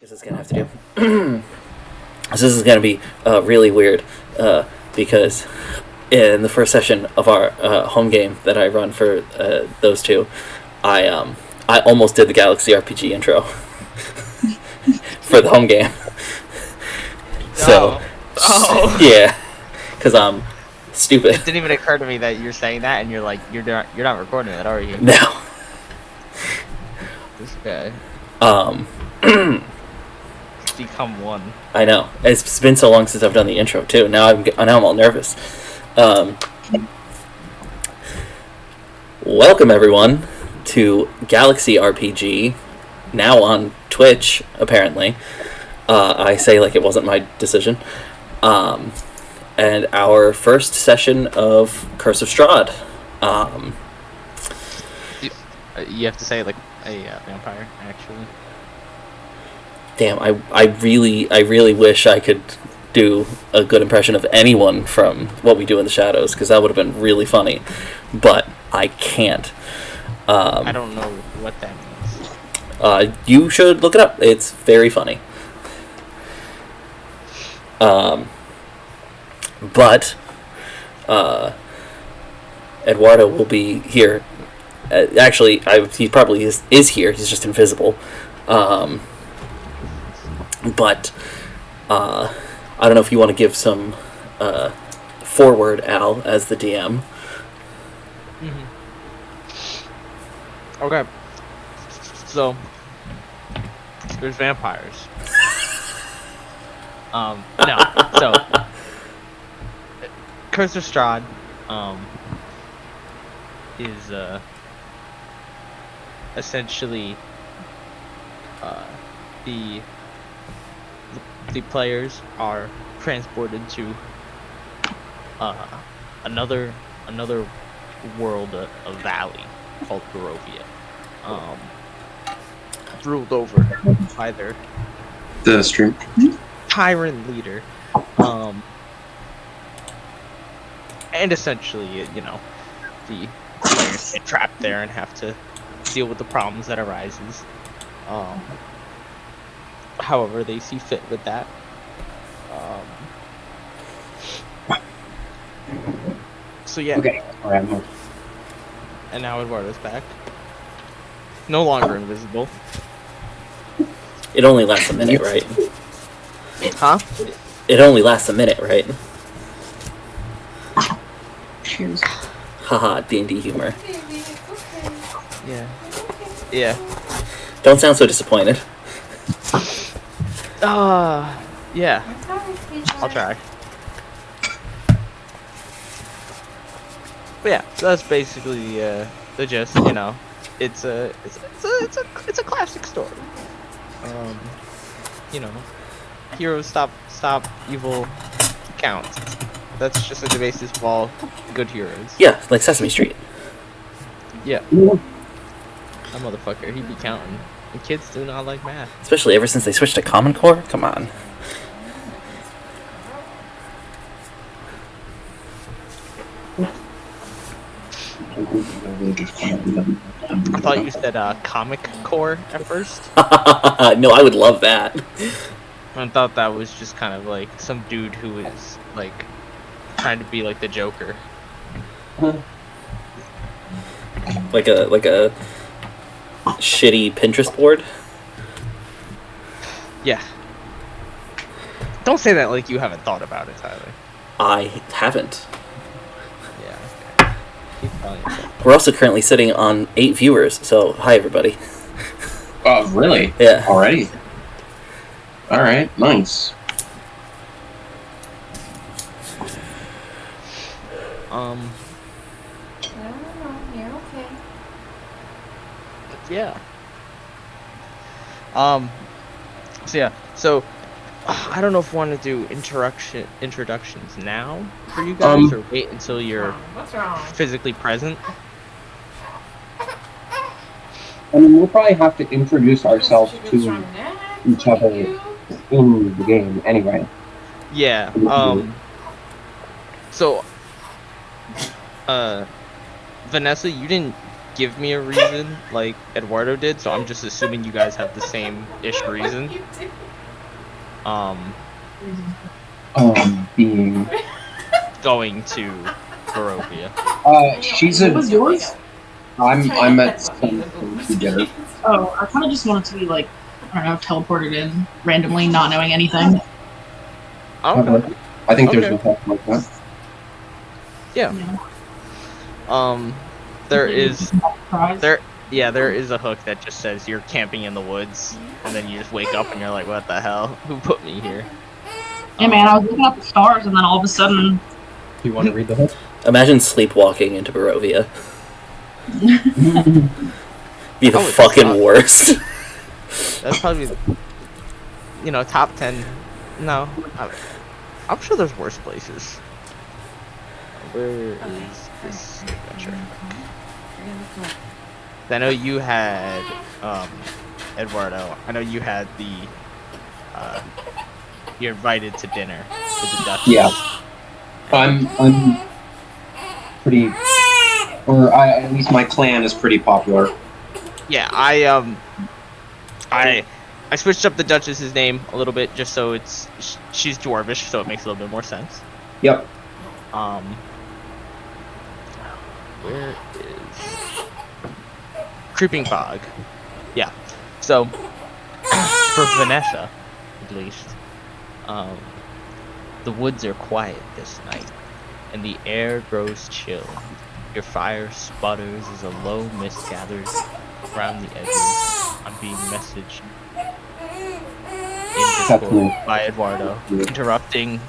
This is gonna have to do. This is gonna be really weird because in the first session of our home game that I run for those two, I almost did the Galaxy RPG intro for the home game. So, yeah, because I'm stupid. It didn't even occur to me that you're saying that, and you're like, you're not recording it, are you? No. This guy. Become one. I know. It's been so long since I've done the intro too. Now I'm all nervous. Welcome everyone to Galaxy RPG, now on Twitch apparently. I say like it wasn't my decision. And our first session of Curse of Strahd. You have to say like a vampire, actually. Damn, I really wish I could do a good impression of anyone from What We Do in the Shadows, because that would have been really funny, but I can't. I don't know what that means. You should look it up. It's very funny. But Eduardo will be here. Actually, he probably is here. He's just invisible. But I don't know if you want to give some forward, Al, as the DM. Mm-hmm. Okay. So there's vampires. No. So Curse of Strahd is essentially the players are transported to another world, a valley called Barovia, ruled over by their tyrant leader, and essentially, the players get trapped there and have to deal with the problems that arises. However they see fit with that. So yeah. Okay. All right. And now Eduardo's back. No longer invisible. It only lasts a minute, right? Huh? It only lasts a minute, right? Cheers. Haha, D&D humor. Yeah. Yeah. Don't sound so disappointed. Yeah. I'll try. But yeah, so that's basically the gist. It's a classic story. Heroes stop evil counts. That's just like the basis of all good heroes. Yeah, like Sesame Street. Yeah. That motherfucker, he be counting. And kids do not like math. Especially ever since they switched to Common Core. Come on. I thought you said comic core at first. No, I would love that. I thought that was just kind of like some dude who is like trying to be like the Joker. Like a shitty Pinterest board. Yeah. Don't say that like you haven't thought about it, Tyler. I haven't. Yeah. Okay. Keep telling yourself. We're also currently sitting on 8 viewers, so hi everybody. Oh, really? Yeah. Already? Alright, nice. No, you're okay. Yeah. So I don't know if we want to do introductions now for you guys, or wait until you're What's wrong? physically present. I mean, we'll probably have to introduce ourselves to each other in the game anyway. Yeah. So Vanessa, you didn't give me a reason like Eduardo did, so I'm just assuming you guys have the same-ish reason. Being. Going to Barovia. She's What a. was yours? I'm at some dinner. Oh, I kind of just wanted to be like, I don't know, teleported in randomly, not knowing anything. Okay. I think there's Okay. no help like that. Yeah. Yeah. There is Surprise. there is a hook that just says you're camping in the woods, and then you just wake up and you're like, what the hell? Who put me here? Yeah, man, I was looking at the stars, and then all of a sudden, Do you want to read the hook? Imagine sleepwalking into Barovia. Be the Oh, it's fucking not- worst. That's probably, top 10. No, I'm sure there's worse places. Where is this adventure? I know you had, Eduardo. I know you had you're invited to dinner with the Duchess. Yeah. I'm pretty, or at least my clan is pretty popular. Yeah, I switched up the Duchess's name a little bit just so she's dwarvish, so it makes a little bit more sense. Yep. Where is Creeping Fog? Yeah. So for Vanessa, at least, the woods are quiet this night, and the air grows chill. Your fire sputters as a low mist gathers around the edges. I'm being messaged in Discord by Eduardo, interrupting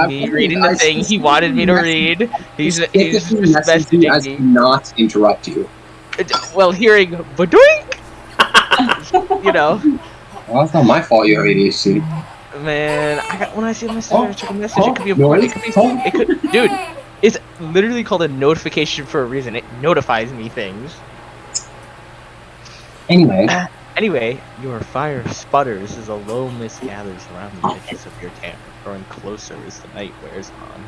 me, reading the thing he wanted me to read. He's just messaging me. Not interrupt you. Well, hearing badoink, Well, that's not my fault. You have ADHD. Man, when I see a message, I check a message. It could be important. It could, dude. It's literally called a notification for a reason. It notifies me things. Anyway, your fire sputters as a low mist gathers around the edges of your camp, growing closer as the night wears on.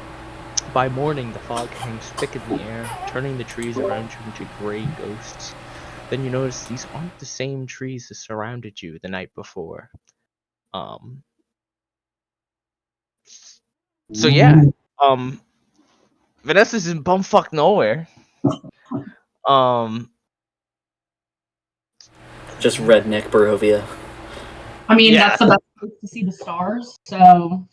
By morning, the fog hangs thick in the air, turning the trees around you into gray ghosts. Then you notice these aren't the same trees that surrounded you the night before. So yeah, Vanessa's in bumfuck nowhere. Just redneck Barovia. I mean, Yeah. that's the best place to see the stars, so...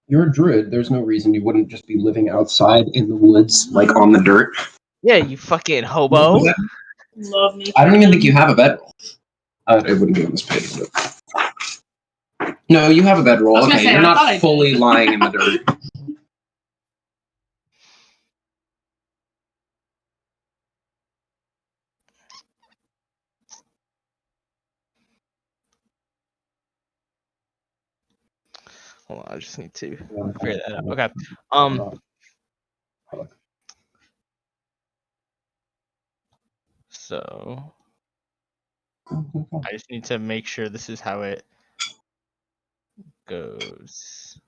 you're a druid. There's no reason you wouldn't just be living outside in the woods, like on the dirt. Yeah, you fucking hobo. Love me. I don't even think you have a bedroll. It wouldn't be on this page. But... No, you have a bedroll. I was gonna Okay, say, you're I thought I not did. fully lying in the dirt. Hold on, I just need to figure that out. Okay. So I just need to make sure this is how it goes.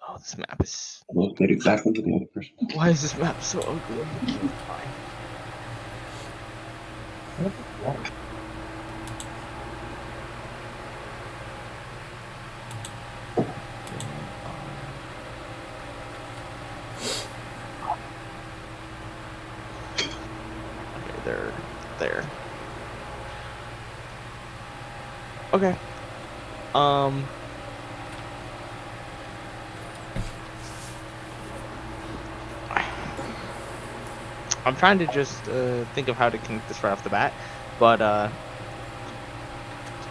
Oh, this map is. Look at exactly what the other person. Why is this map so ugly? Okay, they're there. Okay. I'm trying to just think of how to connect this right off the bat, but I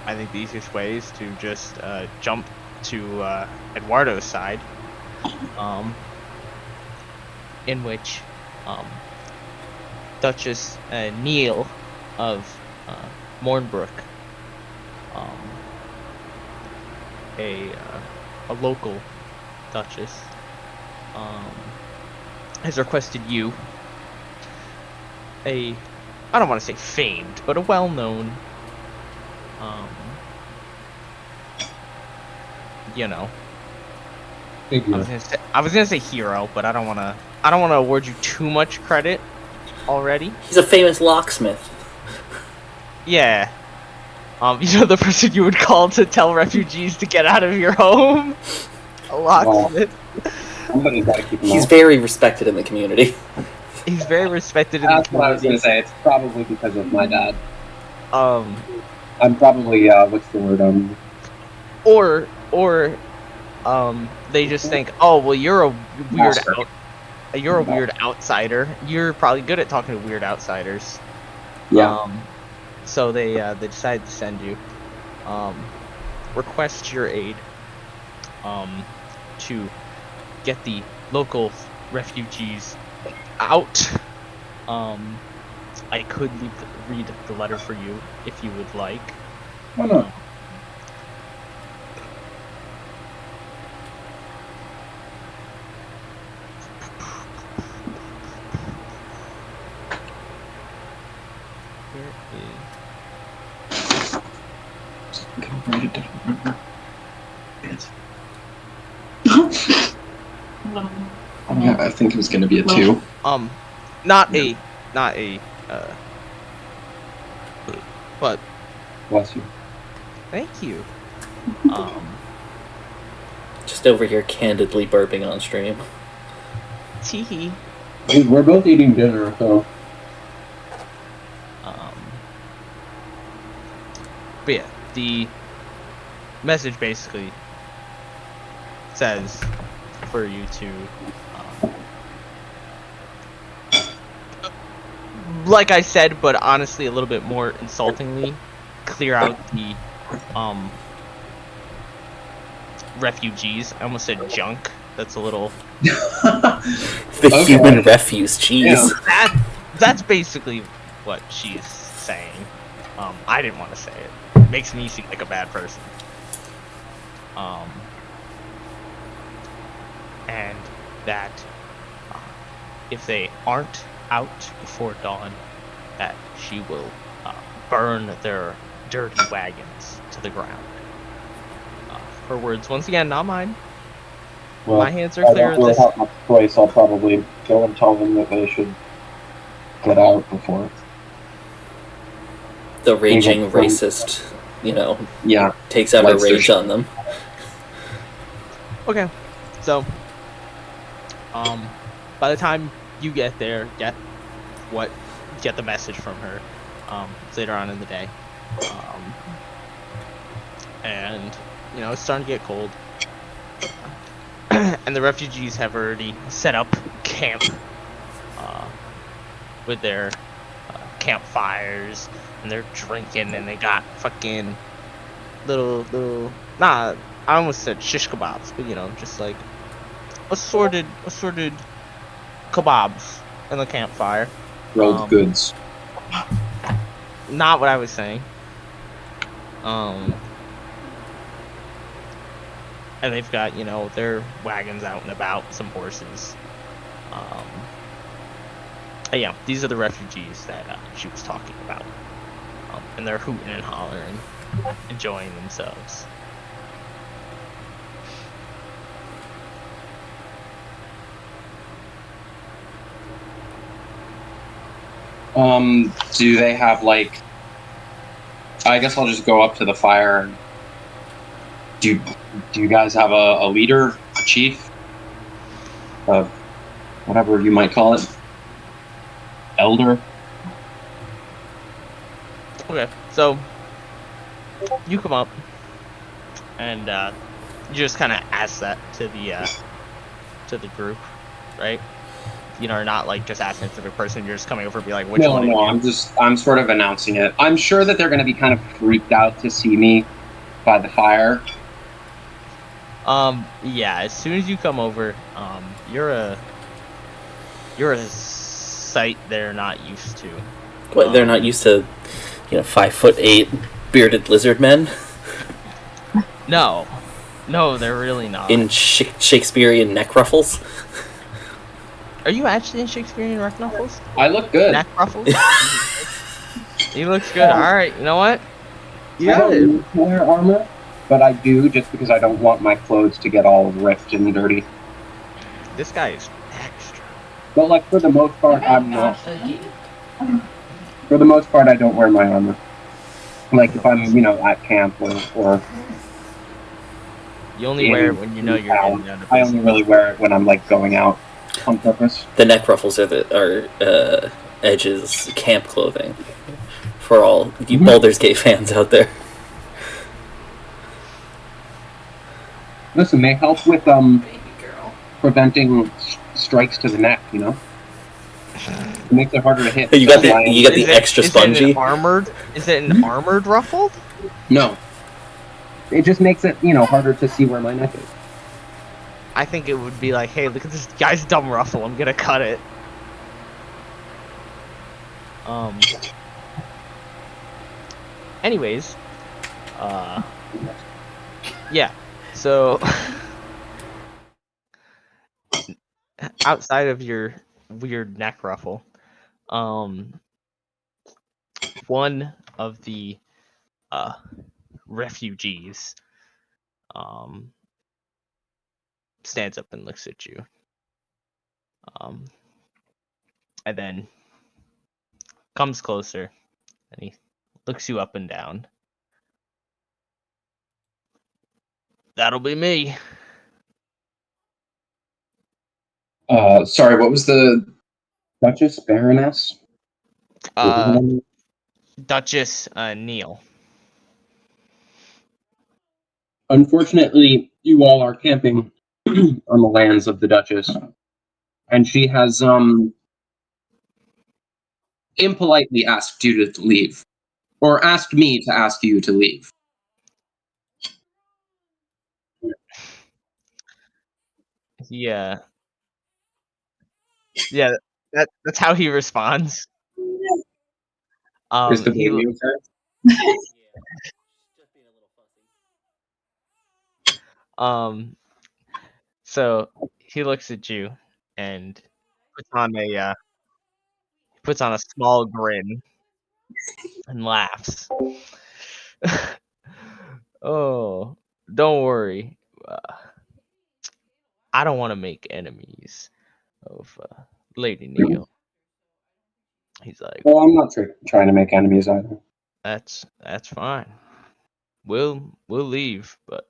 think the easiest way is to just jump to Eduardo's side, in which Duchess Neil of Mornbrook, a local Duchess, has requested you, I don't want to say famed, but a well-known, I was gonna say hero, but I don't wanna award you too much credit. already. He's a famous locksmith. Yeah. You know the person you would call to tell refugees to get out of your home? A locksmith. Somebody's got to keep him He's out. very respected in the community. He's very respected in the That's what I was going to community. say. It's probably because of my dad. Um, I'm probably, what's the word? or they just think, oh, well, you're a weird Master. you're a weird outsider. You're probably good at talking to weird outsiders. Yeah. So they decided to send you. Request your aid. To get the local refugees out. I could read the letter for you if you would like. Why not? Here is. Yeah, I think it was going to be a 2. Not a, but Bless you. thank you. Just over here candidly burping on stream. Teehee. Dude, we're both eating dinner, so. But yeah, the message basically says for you to, like I said, but honestly a little bit more insultingly, clear out the refugees. I almost said junk. That's a little. The Okay. human refuse, jeez. Yeah. That's basically what she's saying. I didn't want to say it. Makes me seem like a bad person. And that if they aren't out before dawn, that she will burn their dirty wagons to the ground. Her words, once again, not mine. Well, My hands are clear. I don't really have much choice. I'll probably go and tell them that they should get out before. The raging racist, Yeah. takes out her Lights their rage on them. Okay, so by the time you get there, get the message from her. It's later on in the day, and it's starting to get cold, and the refugees have already set up camp with their campfires, and they're drinking, and they got fucking little I almost said shish kebabs, but just like assorted kebabs in the campfire. Grilled goods. Not what I was saying. And they've got, their wagons out and about, some horses. Yeah, these are the refugees that she was talking about. And they're hooting and hollering, enjoying themselves. Do they have, like... I guess I'll just go up to the fire. Do you guys have a leader, a chief? Whatever you might call it? Elder? Okay, so you come up and you just kind of ask that to the group, right? Not like just asking for the person. You're just coming over and be like, which one? No, I'm sort of announcing it. I'm sure that they're going to be kind of freaked out to see me by the fire. Yeah, as soon as you come over, you're a sight they're not used to. What, they're not used to, 5'8" bearded lizard men No, they're really not. in Shakespearean neck ruffles? Are you actually in Shakespearean neck ruffles? I look good. Neck ruffles? He looks good. Alright, you know what? I don't need to wear armor, but I do just because I don't want my clothes to get all ripped and dirty. This guy is extra. But like for the most part, I'm not. For the most part, I don't wear my armor. Like if I'm, at camp or You only wear it when you know in you're getting town, down to I business. only really wear it when I'm like going out on purpose. The neck ruffles are Edge's camp clothing for all you Baldur's Gate fans out there. Listen, they help with preventing strikes to the neck. It makes it harder to hit. You got the extra spongy. Is it an armored ruffled? No. It just makes it, harder to see where my neck is. I think it would be like, hey, look at this guy's dumb ruffle. I'm gonna cut it. Anyways, yeah. So outside of your weird neck ruffle, one of the refugees stands up and looks at you, and then comes closer and he looks you up and down. That'll be me. Sorry, what was the Duchess Baroness? Duchess Neil. Unfortunately, you all are camping on the lands of the Duchess, and she has impolitely asked you to leave, or asked me to ask you to leave. Yeah. Yeah, that's how he responds. Is the He baby okay? so he looks at you and puts on a small grin and laughs. Oh, don't worry. I don't want to make enemies of Lady Neil. He's like, Well, I'm not trying to make enemies either. that's fine. We'll leave, but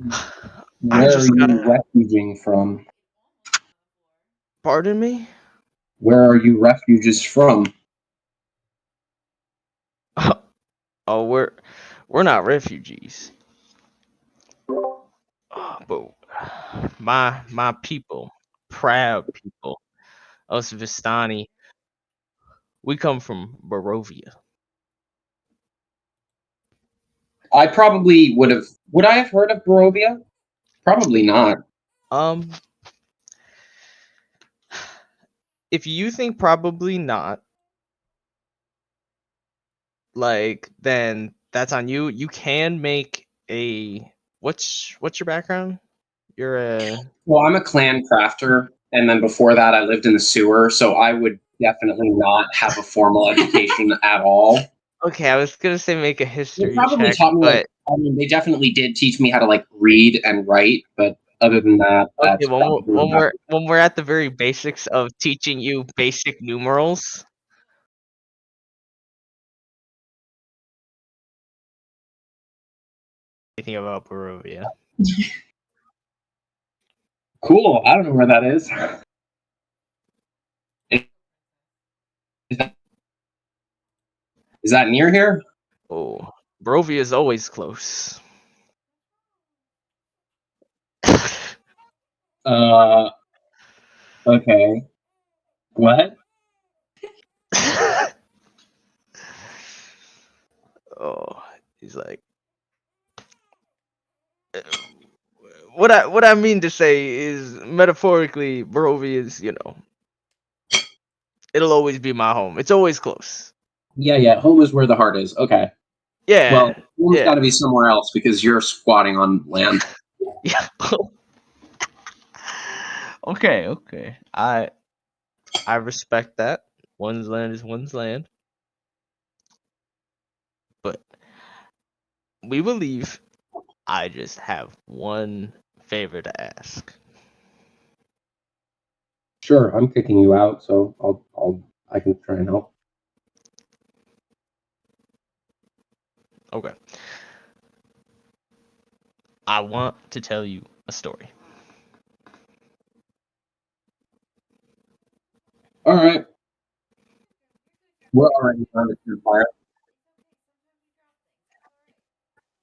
I Where are just you gotta. refuging from? Pardon me? Where are you refuges from? Oh, we're not refugees. But my people, proud people, us Vistani, we come from Barovia. I probably would have. Would I have heard of Barovia? Probably not. Um, if you think probably not, like, then that's on you. You can make a what's your background? You're a Well, I'm a clan crafter, and then before that, I lived in the sewer, so I would definitely not have a formal education at all. okay. I was gonna say make a They history probably check, taught me but they definitely did teach me how to read and write, but other than that, okay. that's probably about it. When we're at the very basics of teaching you basic numerals. Anything about Barovia? Cool. I don't know where that is. Is that, is that near here? Oh, Barovia is always close. Okay. What? Oh, he's like, what I mean to say is metaphorically, Barovia is, it'll always be my home. It's always close. Yeah. Home is where the heart is. Okay. Yeah, Well, home's got yeah, to be somewhere else because you're squatting on land. yeah. Okay. I respect that. One's land is one's land, but we will leave. I just have one favor to ask. Sure, I'm kicking you out, so I can try and help. Okay. I want to tell you a story. All right. We're already on the fire.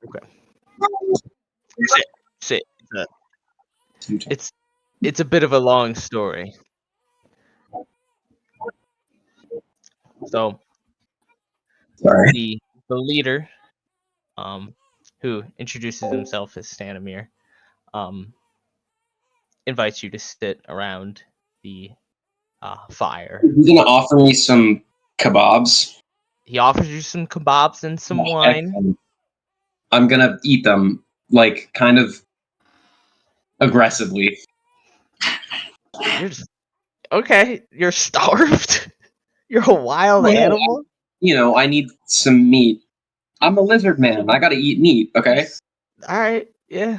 Okay. Sit. Sit. It's it's a bit of a long story. So Sorry. the leader, who introduces himself as Stanimir, um, invites you to sit around the fire. He's gonna offer me some kebabs. He offers you some kebabs and some wine. Excellent. I'm gonna eat them, like, kind of aggressively. You're just okay. You're starved. You're a wild Well, animal. I need some meat. I'm a lizard man. I gotta eat meat, okay? All right, yeah,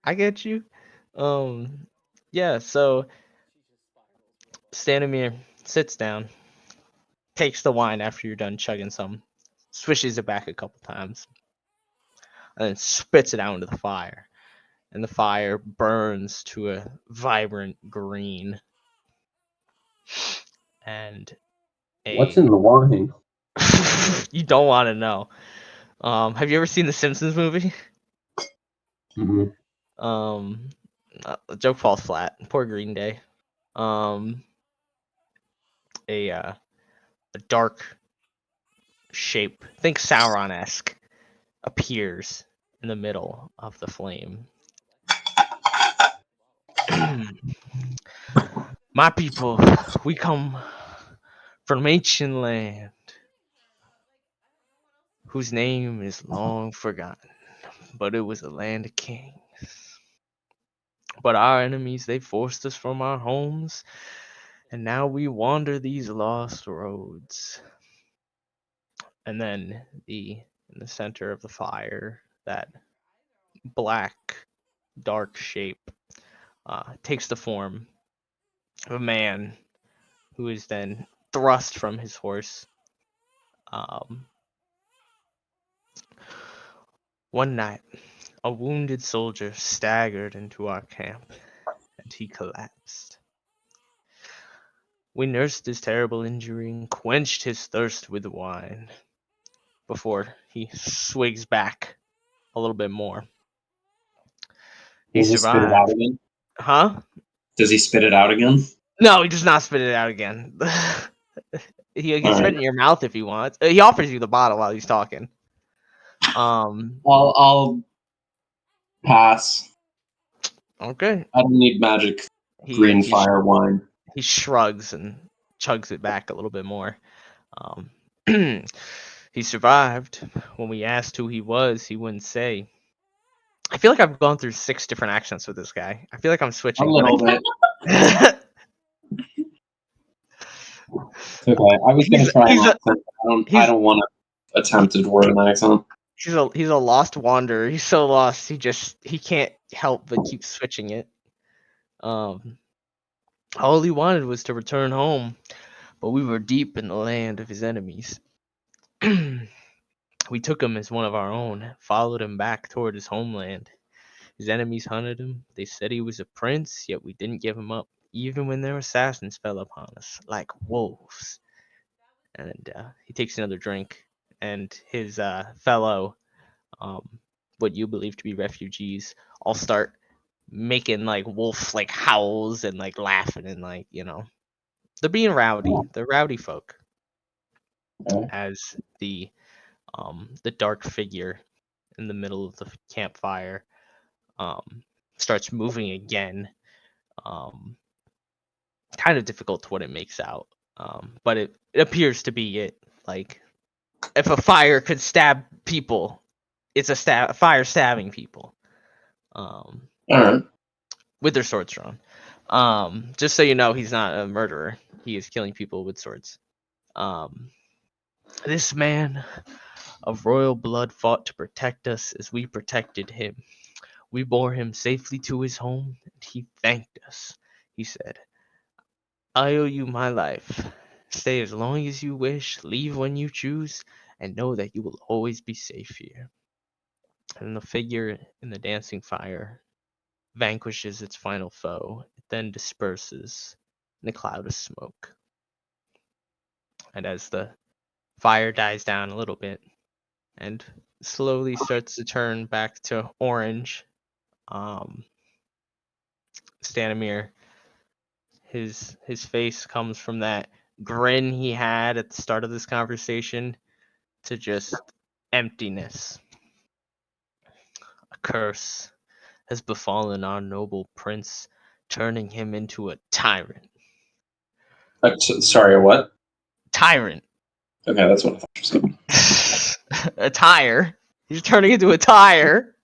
I get you. Um, yeah. So Stanimir sits down, takes the wine after you're done chugging some, swishes it back a couple times, and then spits it out into the fire. And the fire burns to a vibrant green. And What's a in the wine? you don't want to know. Have you ever seen the Simpsons movie? Mm-hmm. Um, joke falls flat. Poor Green Day. Um, a dark shape, think Sauron-esque, appears in the middle of the flame. My people, we come from ancient land, whose name is long forgotten, but it was a land of kings. But our enemies, they forced us from our homes, and now we wander these lost roads. And then in the center of the fire, that black, dark shape takes the form of a man who is then thrust from his horse. Um, One night, a wounded soldier staggered into our camp, and he collapsed. We nursed his terrible injury and quenched his thirst with wine before he swigs back a little bit more. He Does he spit it out survived. again? Huh? Does he spit it out again? No, he does not spit it out again. He can All spit right. it in your mouth if he wants. He offers you the bottle while he's talking. Um. I'll pass. Okay. I don't need magic He green he sh- fire wine. he shrugs and chugs it back a little bit more. Um. He survived. When we asked who he was, he wouldn't say. I feel like I've gone through 6 different accents with this guy. I feel like I'm A switching, but little bit. I It's okay. I was gonna he's try an he's a accent. I he's don't want to attempt to word an accent. he's a lost wanderer. He's so lost. He can't help but keep switching it. Um, all he wanted was to return home, but we were deep in the land of his enemies. We took him as one of our own, followed him back toward his homeland. His enemies hunted him. They said he was a prince, yet we didn't give him up, even when their assassins fell upon us like wolves. And he takes another drink, and his fellow, um, what you believe to be refugees, all start making like wolf like howls and like laughing and like they're being rowdy. They're rowdy folk. Okay. As the dark figure in the middle of the campfire um, starts moving again. Um, Kind of difficult to what it makes out, but it appears to be it. Like if a fire could stab people, it's a fire stabbing people um, All right. with their swords drawn. Just so you know, he's not a murderer. He is killing people with swords. Um, this man of royal blood fought to protect us as we protected him. We bore him safely to his home, and he thanked us. He said, I owe you my life. Stay as long as you wish, leave when you choose, and know that you will always be safe here. And the figure in the dancing fire vanquishes its final foe. It then disperses in a cloud of smoke. And as the fire dies down a little bit and slowly starts to turn back to orange, Stanimir, his face comes from that grin he had at the start of this conversation to just emptiness. A curse has befallen our noble prince, turning him into a tyrant. Sorry, what? Tyrant. Okay, that's what I thought you were saying. A tire. He's turning into a tire.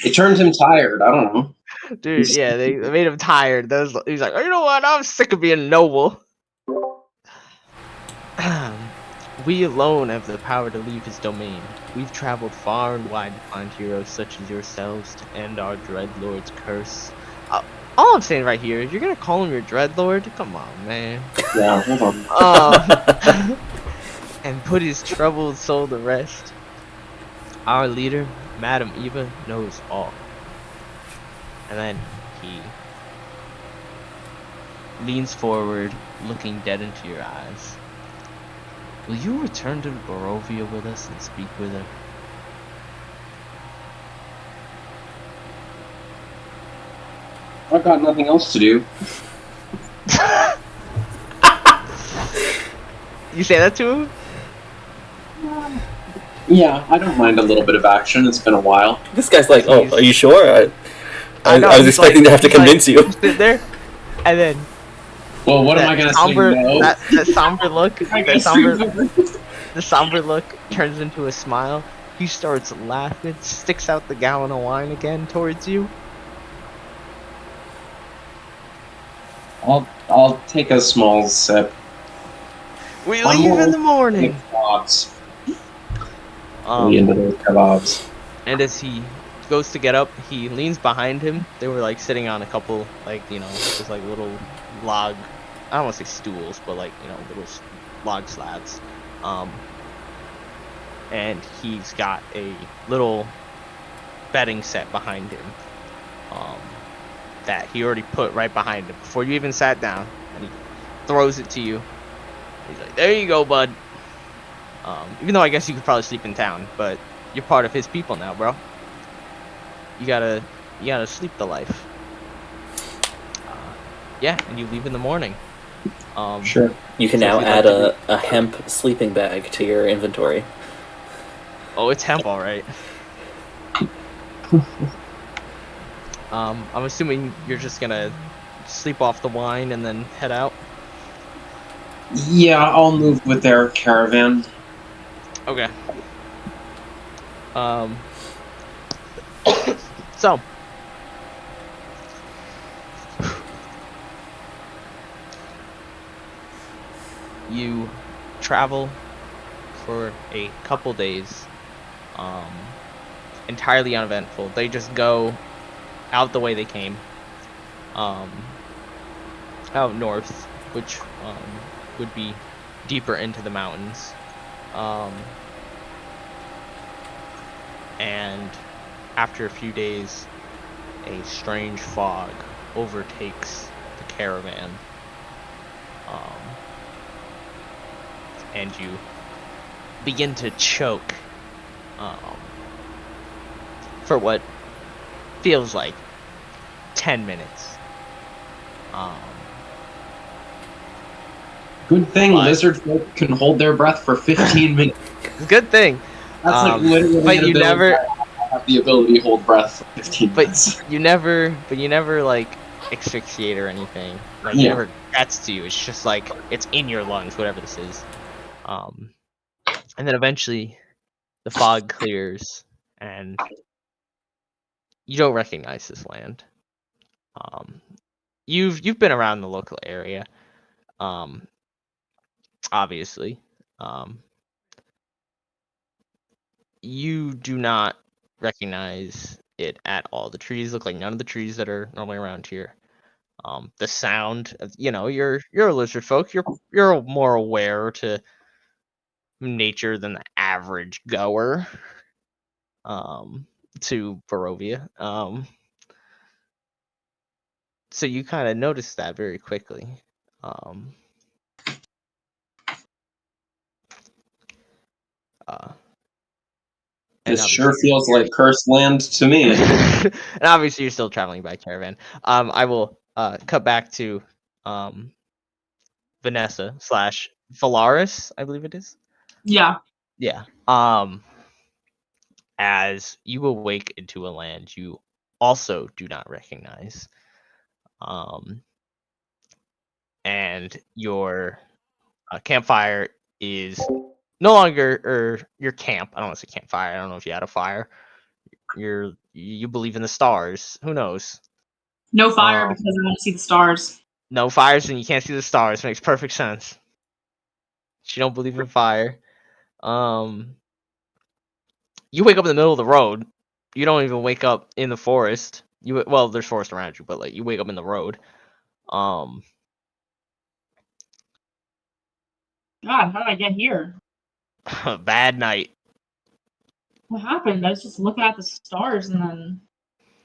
It turns him tired. I don't know. Dude, yeah, they made him tired. He's like, oh, you know what? I'm sick of being noble. We alone have the power to leave his domain. We've traveled far and wide to find heroes such as yourselves to end our Dreadlord's curse. All I'm saying right here is you're gonna call him your Dreadlord? Come on, man. Yeah, hold on. And put his troubled soul to rest. Our leader, Madam Eva, knows all. And then he leans forward, looking dead into your eyes. Will you return to Barovia with us and speak with her? I've got nothing else to do. You say that to him? Yeah, I don't mind a little bit of action. It's been a while. This guy's like, oh, are you sure? I know, was he's expecting like- to have to he's like- convince you. Sit there, and then Well, what am I that gonna say? somber, No. that somber look, I that guess the somber look turns into a smile. He starts laughing, sticks out the gallon of wine again towards you. I'll take a small sip. We I'm leave more in the morning. Kebabs. Really into those kebabs. And as he goes to get up, he leans behind him. They were like sitting on a couple, like, you know, just like little log, I don't want to say stools, but like, you know, little log slabs. And he's got a little bedding set behind him that he already put right behind him before you even sat down. And he throws it to you. He's like, there you go, bud. Even though I guess you could probably sleep in town, but you're part of his people now, bro. You gotta sleep the life. Yeah, and you leave in the morning. Sure. You can So if now you'd add like a hemp sleeping bag to your inventory. Oh, it's hemp, all right. I'm assuming you're just gonna sleep off the wine and then head out. Yeah, I'll move with their caravan. Okay. So. You travel for a couple days, entirely uneventful. They just go out the way they came, out north, which would be deeper into the mountains, and after a few days, a strange fog overtakes the caravan. And you begin to choke for what feels like 10 minutes. Good thing But- lizard folk can hold their breath for 15 minutes. It's a good thing. That's like literally but an you ability never- I have the ability to hold breath for 15 minutes. You never like asphyxiate or anything. Like it Yeah. never gets to you. It's just like it's in your lungs, whatever this is. And then eventually the fog clears and you don't recognize this land. You've been around the local area, obviously. You do not recognize it at all. The trees look like none of the trees that are normally around here. The sound, you're a lizard folk. You're more aware to nature than the average goer. To Barovia. So you kind of notice that very quickly. Um, uh, and This sure obviously, feels like cursed land to me. and obviously you're still traveling by caravan. I will cut back to Vanessa slash Valaris, I believe it is. Yeah. Yeah. As you awake into a land you also do not recognize, and your campfire is no longer, or your camp. I don't want to say campfire. I don't know if you had a fire. You believe in the stars. Who knows? No fire Um, because I want to see the stars. no fires and you can't see the stars. Makes perfect sense. She don't believe in fire. Um, you wake up in the middle of the road. You don't even wake up in the forest. Well, there's forest around you, but like you wake up in the road. Um, God, how did I get here? bad night. What happened? I was just looking at the stars and then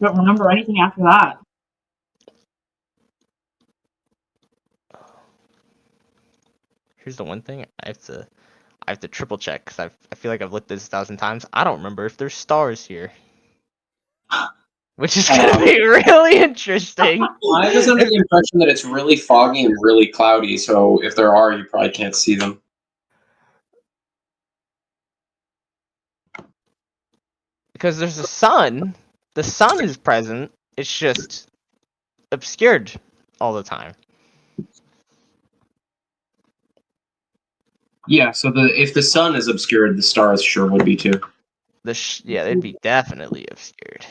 don't remember anything after that. Here's the one thing I have to triple check because I feel like I've looked this 1,000 times. I don't remember if there's stars here, which is gonna be really interesting. I was under the impression that it's really foggy and really cloudy, so if there are, you probably can't see them. Because there's a sun. The sun is present. It's just obscured all the time. Yeah, so if the sun is obscured, the stars sure would be too. They'd be definitely obscured.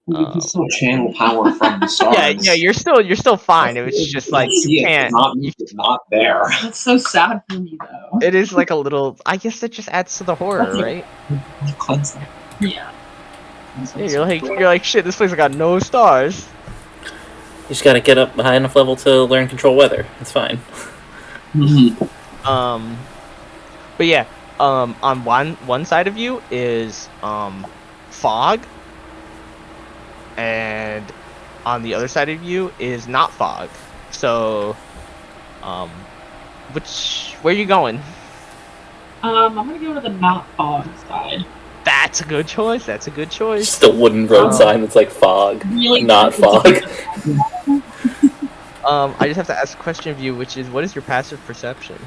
You can still channel power from the stars. Yeah, you're still fine. It's just like you can't. It's not there. That's so sad for me, though. It is like a little. I guess that just adds to the horror, right? Cleansing. Yeah. Yeah, you're like shit. This place got no stars. You just gotta get up high enough level to learn control weather. It's fine. Mm-hmm. But yeah, on one side of you is fog, and on the other side of you is not fog. So, where are you going? I'm gonna go to the not fog side. That's a good choice. Just a wooden road sign that's like fog, Really not fog. I just have to ask a question of you, which is, what is your passive perception?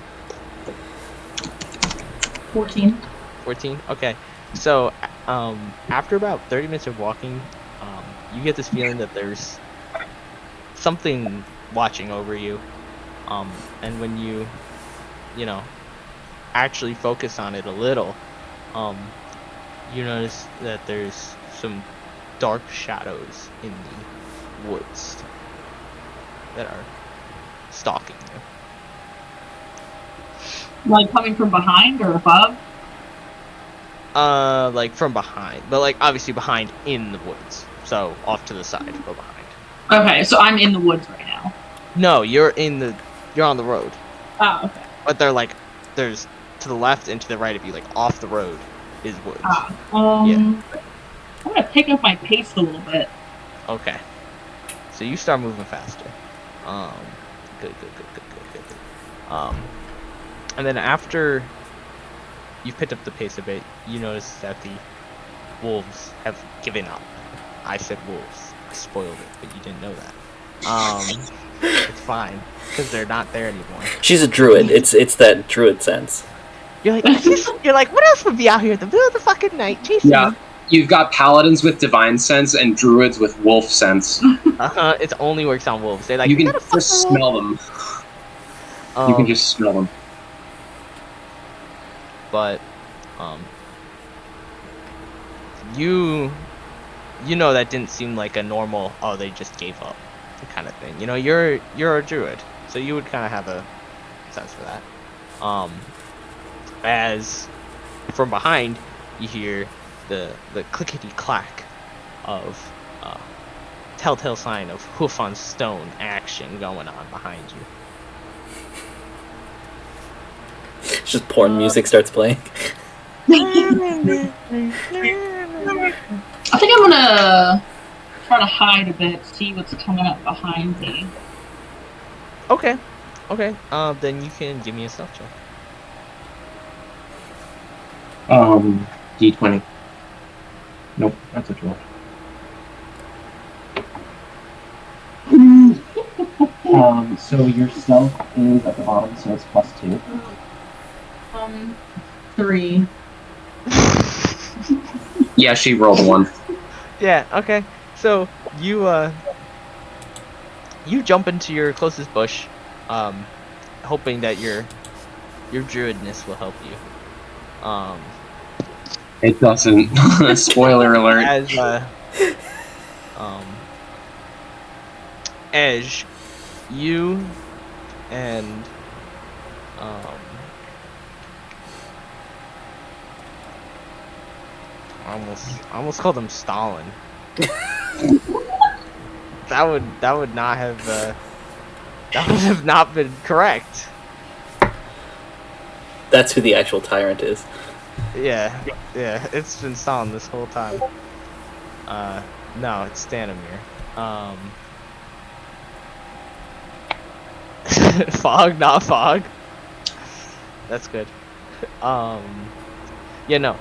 14. 14? Okay. So, after about 30 minutes of walking, you get this feeling that there's something watching over you. And when you actually focus on it a little, you notice that there's some dark shadows in the woods that are stalking you. Like coming from behind or above? Like from behind, but like obviously behind in the woods. So off to the side, but behind. Okay, so I'm in the woods right now. No, you're on the road. Oh, okay. But there's to the left and to the right of you, like off the road, is woods. Yeah. I'm gonna pick up my pace a little bit. Okay. So you start moving faster. Good. And then after you've picked up the pace a bit, you notice that the wolves have given up. I said wolves. I spoiled it, but you didn't know that. It's fine because they're not there anymore. She's a druid. It's that druid sense. You're like, what else would be out here in the middle of the fucking night chasing Yeah, you've got paladins with divine sense and druids with wolf sense. It only works on wolves. They're like, You can just smell them. You can just smell them. But, you know that didn't seem like a normal, oh, they just gave up kind of thing. You're a druid, so you would kind of have a sense for that. As from behind, you hear the clickety clack of telltale sign of hoof on stone action going on behind you. Just porn music starts playing. I think I'm gonna try to hide a bit, see what's coming up behind me. Okay. Then you can give me a stealth check. D20. Nope, that's a 12. So your stealth is at the bottom, so it's +2. 3. Yeah, she rolled a 1. Yeah, okay. So you jump into your closest bush, hoping that your druidness will help you. It doesn't. Spoiler alert. As Edge, you and I almost called him Stalin. that would not have that would have not been correct. That's who the actual tyrant is. Yeah, it's been Stalin this whole time. No, it's Stanimir. Fog, not fog. That's good. Yeah, no.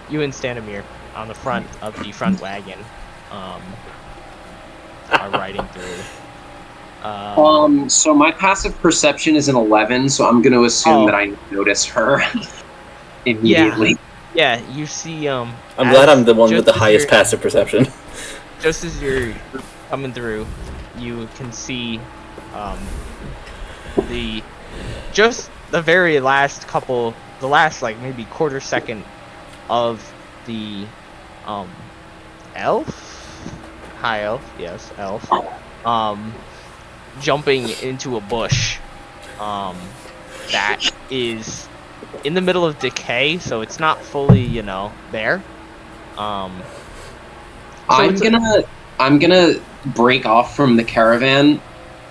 You and Stanimir on the front of the front wagon, are riding through. So my passive perception is an 11, so I'm going to assume that I notice her immediately. Yeah, you see. I'm glad I'm the one with the highest passive. passive perception. Just as you're coming through, you can see the very last couple, the last like maybe quarter second of the high elf, yes, elf, jumping into a bush that is in the middle of decay, so it's not fully, there. I'm gonna break off from the caravan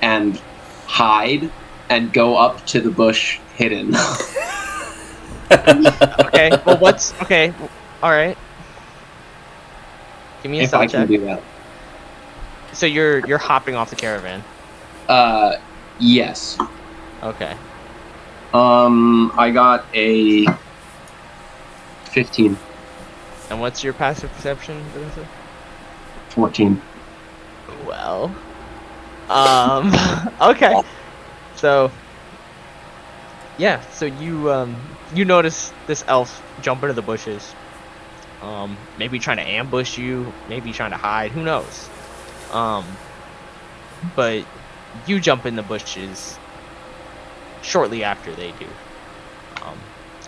and hide and go up to the bush hidden. Okay, well, okay, alright. Give me a If I stealth can check. do that. So you're hopping off the caravan. Yes. Okay. I got a 15. And what's your passive perception, Vanessa? 14. Well, okay. So, yeah. So you notice this elf jump into the bushes. Maybe trying to ambush you, maybe trying to hide. Who knows? But you jump in the bushes shortly after they do,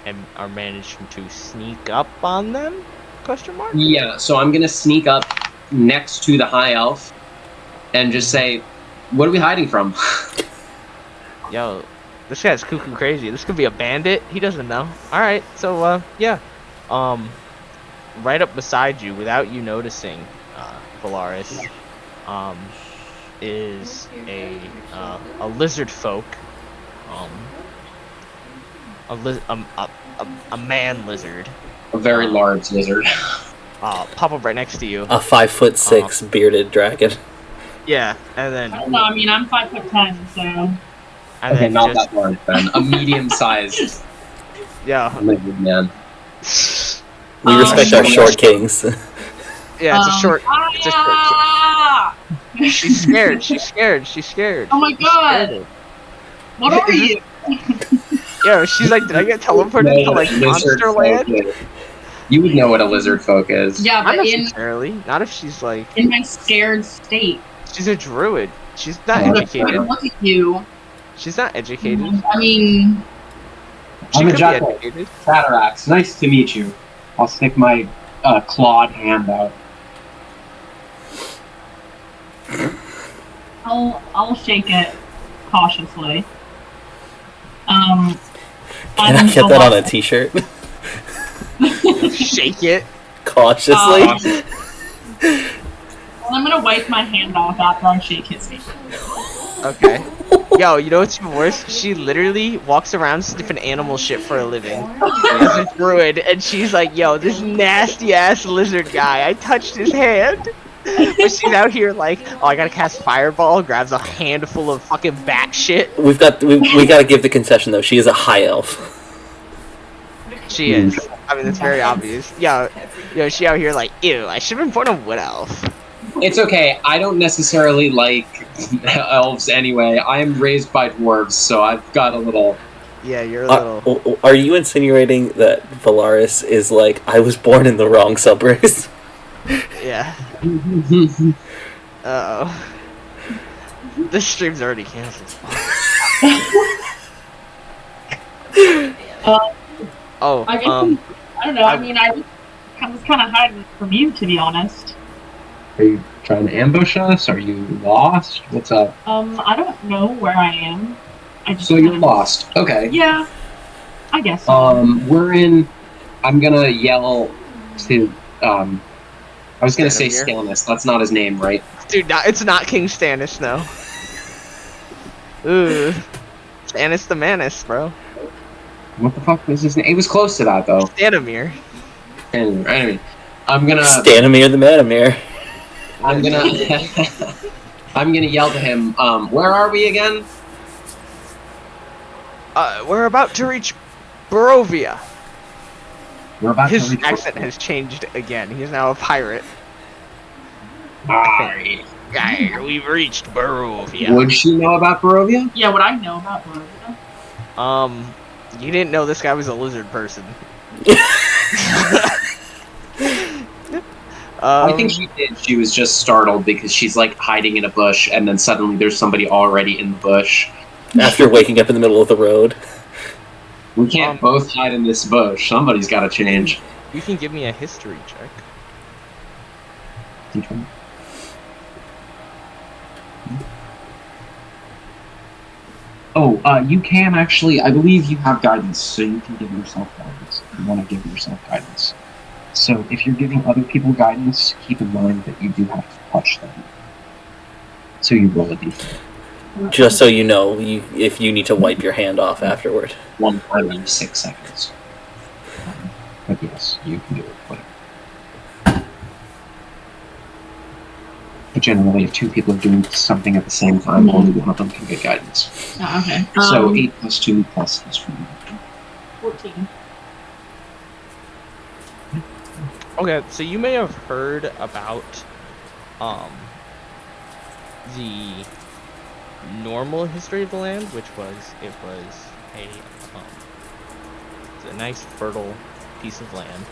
and are managing to sneak up on them? Question mark? Yeah, so I'm gonna sneak up next to the high elf and just say, "What are we hiding from?" Yo, this guy's cuckoo crazy. This could be a bandit. He doesn't know. All right, so yeah, right up beside you, without you noticing, Velarys, is a lizard folk, a man lizard. A very large lizard. Pop up right next to you. A 5'6" bearded dragon. Yeah, and then No, I mean, I'm 5'10", so... and Okay, then not just, that large then. A medium-sized yeah, lizard man. We respect our short kings. yeah, it's a short. It's a short. Ah! She's scared. She's scared. Oh my god! Scared. What are you? Yeah, she's like, did I get teleported to like Monster Land? You would know what a lizard folk is. Yeah, Not but in necessarily. Not if she's like, my scared state. she's a druid. She's not Oh, educated. Look at you. She's not educated. I mean, She I'm could be Ejatte. educated. Catarax, nice to meet you. I'll stick my clawed hand out. I'll shake it cautiously. Can I get that on a t-shirt? Shake it. Cautiously? When I'm gonna wipe my hand off after I shake his hand. Okay. Yo, you know what's even worse? She literally walks around sniffing animal shit for a living. As a druid, and she's like, yo, this nasty ass lizard guy, I touched his hand. But she's out here like, oh, I gotta cast fireball, grabs a handful of fucking bat shit. We gotta give the concession though. She is a high elf. She is. I mean, it's very obvious. Yo, she out here like, ew, I should have been born a wood elf. It's okay. I don't necessarily like elves anyway. I am raised by dwarves, so I've got a little... Yeah, you're a little... Are you insinuating that Velarys is like, I was born in the wrong subrace? Yeah. Uh-oh. This stream's already canceled. Oh, I don't know. I mean, I was kind of hiding from you, to be honest. Are you trying to ambush us? Are you lost? What's up? I don't know where I am. So you're lost. Okay. Yeah, I guess so. We're in... I'm gonna yell to, I was gonna say Stannis. That's not his name, right? Dude, it's not King Stannis, no. Ooh. Stannis the Manus, bro. What the fuck was his name? It was close to that, though. Stanimir. Anyway, I'm gonna... Stanimir the Manamir. I'm gonna... I'm gonna yell to him, where are we again? We're about to reach Barovia. We're about His to reach... accent has changed again. He's now a pirate. Aye. Guy, we've reached Barovia. Would she know about Barovia? Yeah, would I know about Barovia? You didn't know this guy was a lizard person. I think she did. She was just startled because she's like hiding in a bush, and then suddenly there's somebody already in the bush. After waking up in the middle of the road. We can't both hide in this bush. Somebody's got to change. You can give me a history check. Okay. Oh, you can actually, I believe you have guidance, so you can give yourself guidance if you want to give yourself guidance. So if you're giving other people guidance, keep in mind that you do have to touch them. So you roll a d4. Just so you know, if you need to wipe your hand off afterward. 1 time in 6 seconds. But yes, you can do it. Whatever. But generally, if 2 people are doing something at the same time, only one of them can get guidance. Oh, okay. So 8 plus 2 plus history. 14. Okay, so you may have heard about the normal history of the land, which was it was a nice fertile piece of land,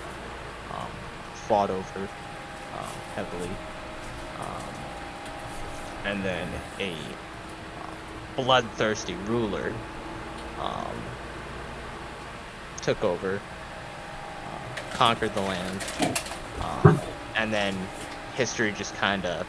fought over heavily, and then a bloodthirsty ruler took over, conquered the land, and then history just kind of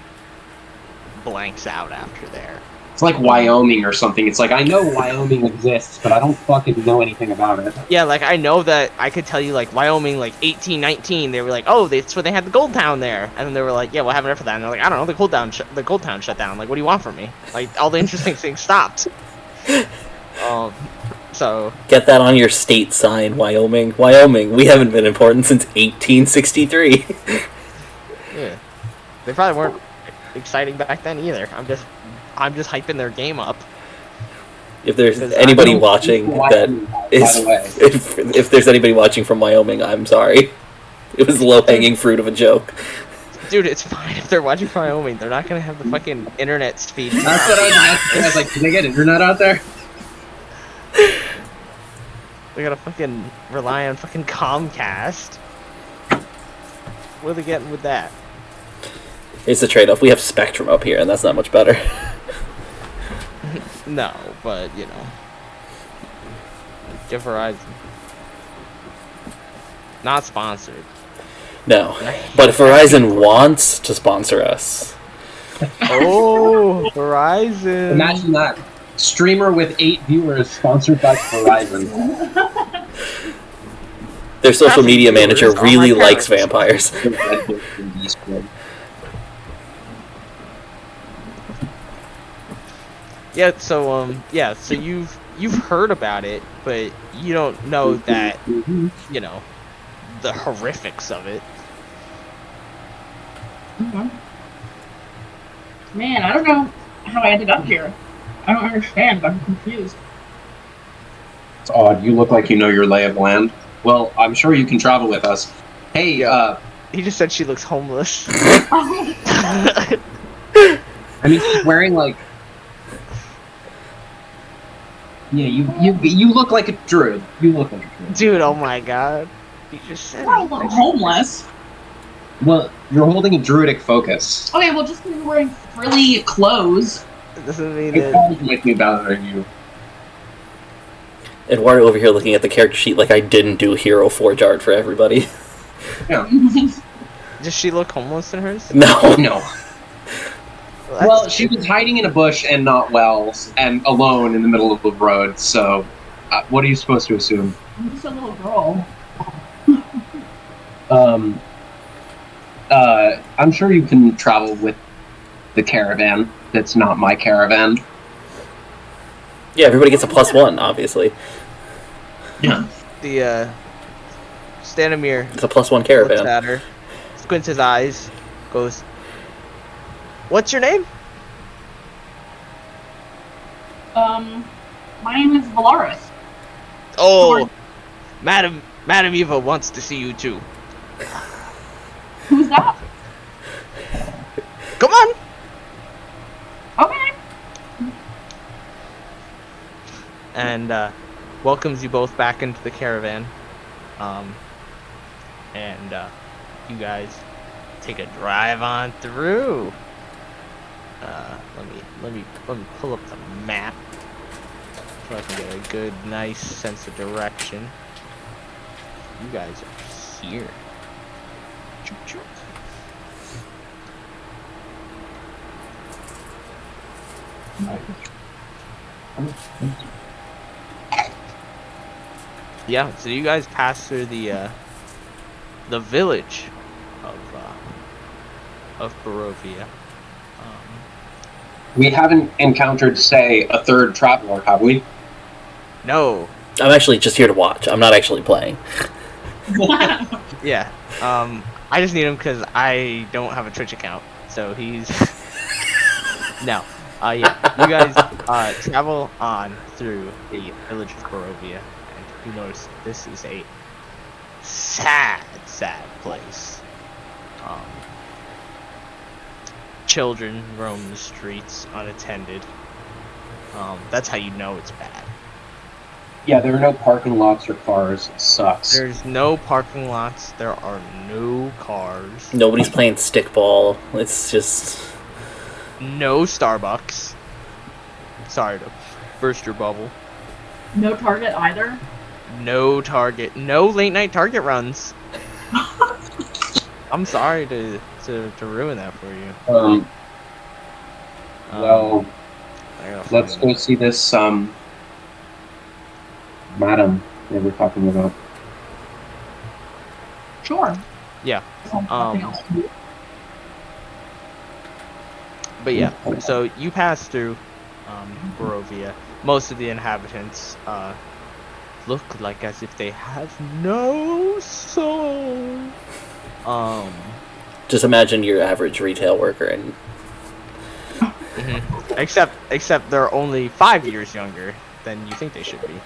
blanks out after there. It's like Wyoming or something. It's like, I know Wyoming exists, but I don't fucking know anything about it. Yeah, like, I know that I could tell you, like, Wyoming, like, 1819, they were like, oh, that's where they had the gold town there. And then they were like, yeah, what happened after that? And they're like, I don't know, the gold town shut down. Like, what do you want from me? Like, all the interesting things stopped. So... Get that on your state sign, Wyoming. Wyoming, we haven't been important since 1863. Yeah. They probably weren't exciting back then either. I'm just hyping their game up. If there's anybody watching that is, if there's anybody watching from Wyoming, I'm sorry. It was low-hanging fruit of a joke. Dude, it's fine if they're watching from Wyoming. They're not gonna have the fucking internet speed. That's what I was like, do they get internet out there? They gotta fucking rely on fucking Comcast. What are they getting with that? It's a trade-off. We have Spectrum up here, and that's not much better. No, but, you know. Give Verizon. Not sponsored. No. But if Verizon wants to sponsor us... Oh, Verizon! Imagine that. Streamer with 8 viewers sponsored by Verizon. Their social media manager really likes vampires. Yeah, so so you've heard about it, but you don't know that, you know, the horrifics of it. Okay. Man, I don't know how I ended up here. I don't understand. I'm confused. It's odd. You look like you know your lay of land. Well, I'm sure you can travel with us. Hey, Yeah. He just said she looks homeless. I mean, she's wearing like. Yeah, you look like a druid. You look like a druid. Dude, oh my god. He just said I don't look homeless. Well, you're holding a druidic focus. Okay, well, just because you're wearing frilly clothes. it doesn't mean It that. sounds like me bothering you. Eduardo over here looking at the character sheet like I didn't do Hero Forge art for everybody. Yeah. Does she look homeless in hers? No. No. Well, she was hiding in a bush and not well, and alone in the middle of the road, so what are you supposed to assume? I'm just a little girl. I'm sure you can travel with the caravan that's not my caravan. Yeah, everybody gets a +1, obviously. Yeah. The Stanimir It's a +1 looks caravan. at her, squints his eyes, goes, "What's your name?" My name is Velarys. Oh, Madam Eva wants to see you too. Who's that? Come on. Okay. And welcomes you both back into the caravan. And you guys take a drive on through. Let me pull up the map so I can get a good, nice sense of direction. You guys are here. Choop, choop. Yeah, so you guys pass through the village of Barovia. We haven't encountered, say, a third traveler, have we? No. I'm actually just here to watch. I'm not actually playing. Yeah. I just need him because I don't have a Twitch account, so he's no. Yeah. You guys travel on through the village of Barovia, and you notice this is a sad place. Children roam the streets unattended. That's how you know it's bad. Yeah, there are no parking lots or cars. It sucks. There's no parking lots. There are no cars. Nobody's playing stickball. It's just... No Starbucks. Sorry to burst your bubble. No Target either. No Target. No late night Target runs. I'm sorry to ruin that for you. Well, let's go see this, madam that we're talking about. Sure. Yeah. Nothing else to do. But yeah, so you pass through Barovia. Most of the inhabitants look like as if they have no soul. Just imagine your average retail worker and... Except they're only 5 years younger than you think they should be.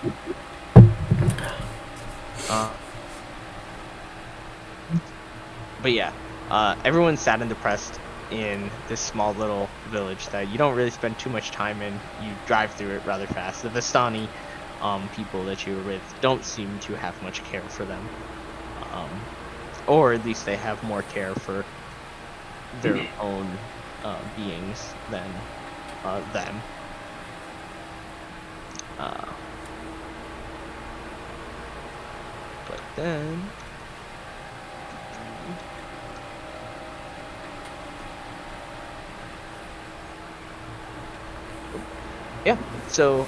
But yeah, everyone's sad and depressed in this small little village that you don't really spend too much time in. You drive through it rather fast. The Vistani people that you were with don't seem to have much care for them. Or at least they have more care for their own beings than them. But then... Yeah, so,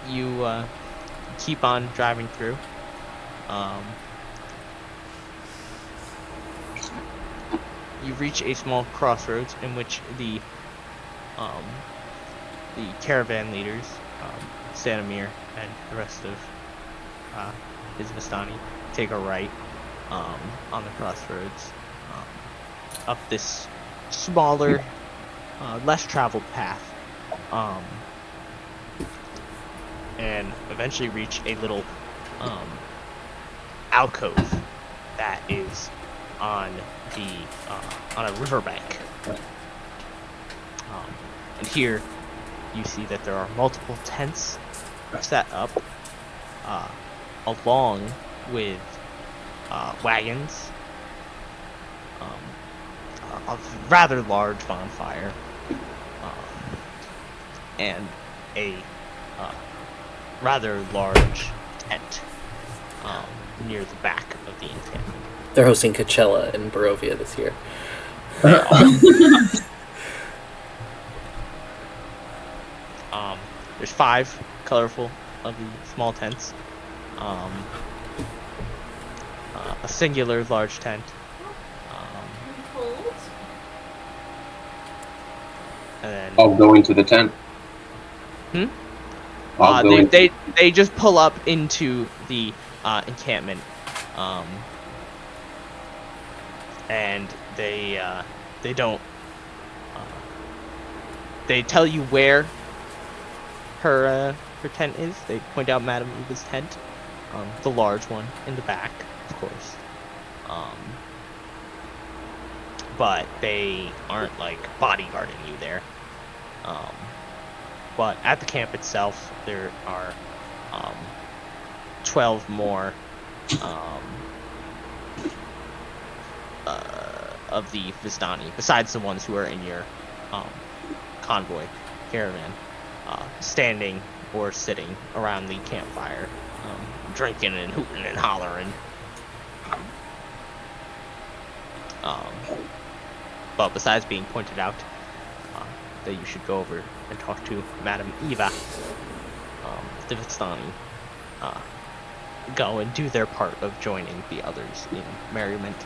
you, keep on driving through. You reach a small crossroads in which the the caravan leaders, Stanimir and the rest of his Vistani, take a right on the crossroads up this smaller, less traveled path, and eventually reach a little alcove that is on a riverbank. And here you see that there are multiple tents set up along with wagons, a rather large bonfire, and a rather large tent near the back of the encampment. They're hosting Coachella in Barovia this year. There's 5 colorful of the small tents. A singular large tent. And then I'll go into the tent. I'll go in. they just pull up into the encampment, and they don't. They tell you where her tent is. They point out Madame Eva's tent, the large one in the back, of course. But they aren't like bodyguarding you there. But at the camp itself, there are 12 more of the Vistani, besides the ones who are in your convoy caravan, standing or sitting around the campfire, drinking and hooting and hollering. But besides being pointed out that you should go over and talk to Madame Eva, the Vistani go and do their part of joining the others in merriment.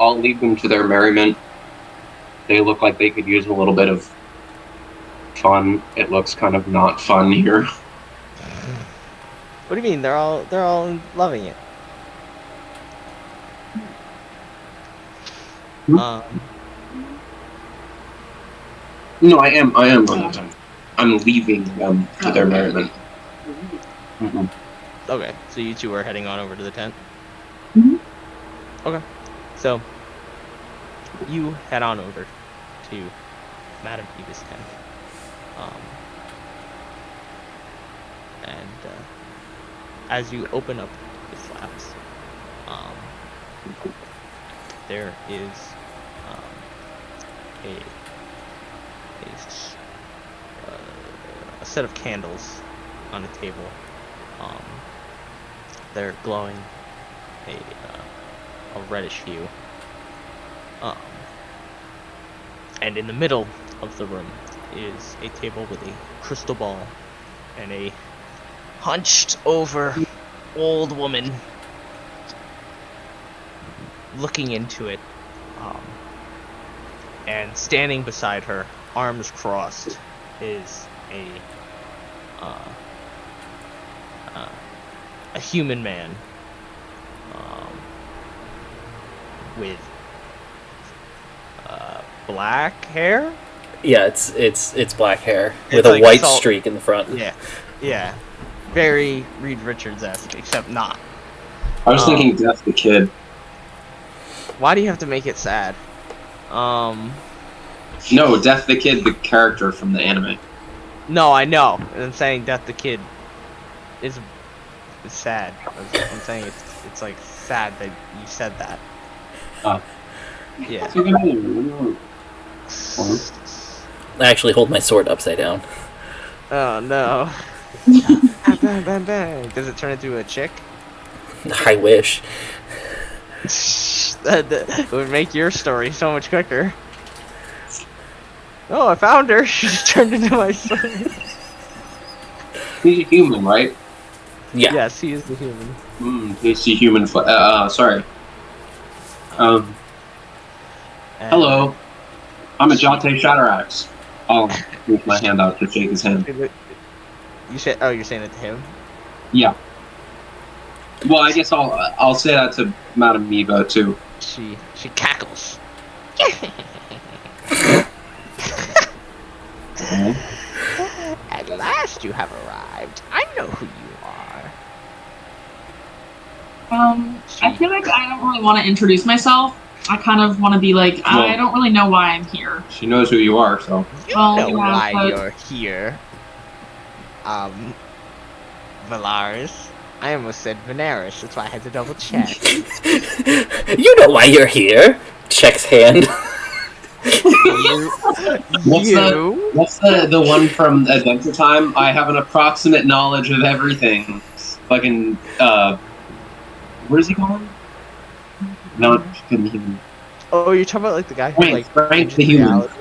I'll leave them to their merriment. They look like they could use a little bit of fun. It looks kind of not fun here. What do you mean? They're all loving it. No, I am going to. I'm leaving them to their merriment. Mm-hmm. Okay, so you two are heading on over to the tent? Mhm. Okay, so you head on over to Madame Eva's tent. And as you open up the slabs, there is a set of candles on a table. They're glowing a reddish hue. And in the middle of the room is a table with a crystal ball and a hunched over old woman looking into it. And standing beside her, arms crossed, is a human man with black hair. Yeah, it's black hair with It's a like white salt- streak in the front. Yeah, very Reed Richards-esque, except not. I was thinking Death the Kid. Why do you have to make it sad? No, Death the Kid, the character from the anime. No, I know. I'm saying Death the Kid is sad. I'm saying it's like sad that you said that. Yeah. I actually hold my sword upside down. Oh no. Bang, bang, bang. Does it turn into a chick? I wish. That would make your story so much quicker. Oh, I found her. She just turned into my sword. He's a human, right? Yeah. Yes, he is the human. Tasty human foot. Sorry. And Hello. I'm Ejatte Shatteraxe. I'll move my hand out to shake his hand. You said, oh, you're saying it to him? Yeah. Well, I guess I'll say that to Madame Miva too. She cackles. Okay. At last you have arrived. I know who you are. I feel like I don't really want to introduce myself. I kind of want to be like, I Well- don't really know why I'm here. She knows who you are, so. You Well, know yeah, why but- you're here. Velarys. I almost said Velarys, that's why I had to double check. You know why you're here. Checks hand. What's You? What's the one from Adventure Time? I have an approximate knowledge of everything. Fucking, what is he calling? No, it couldn't even. Oh, you're talking about like the guy who like Frank changed the human. reality?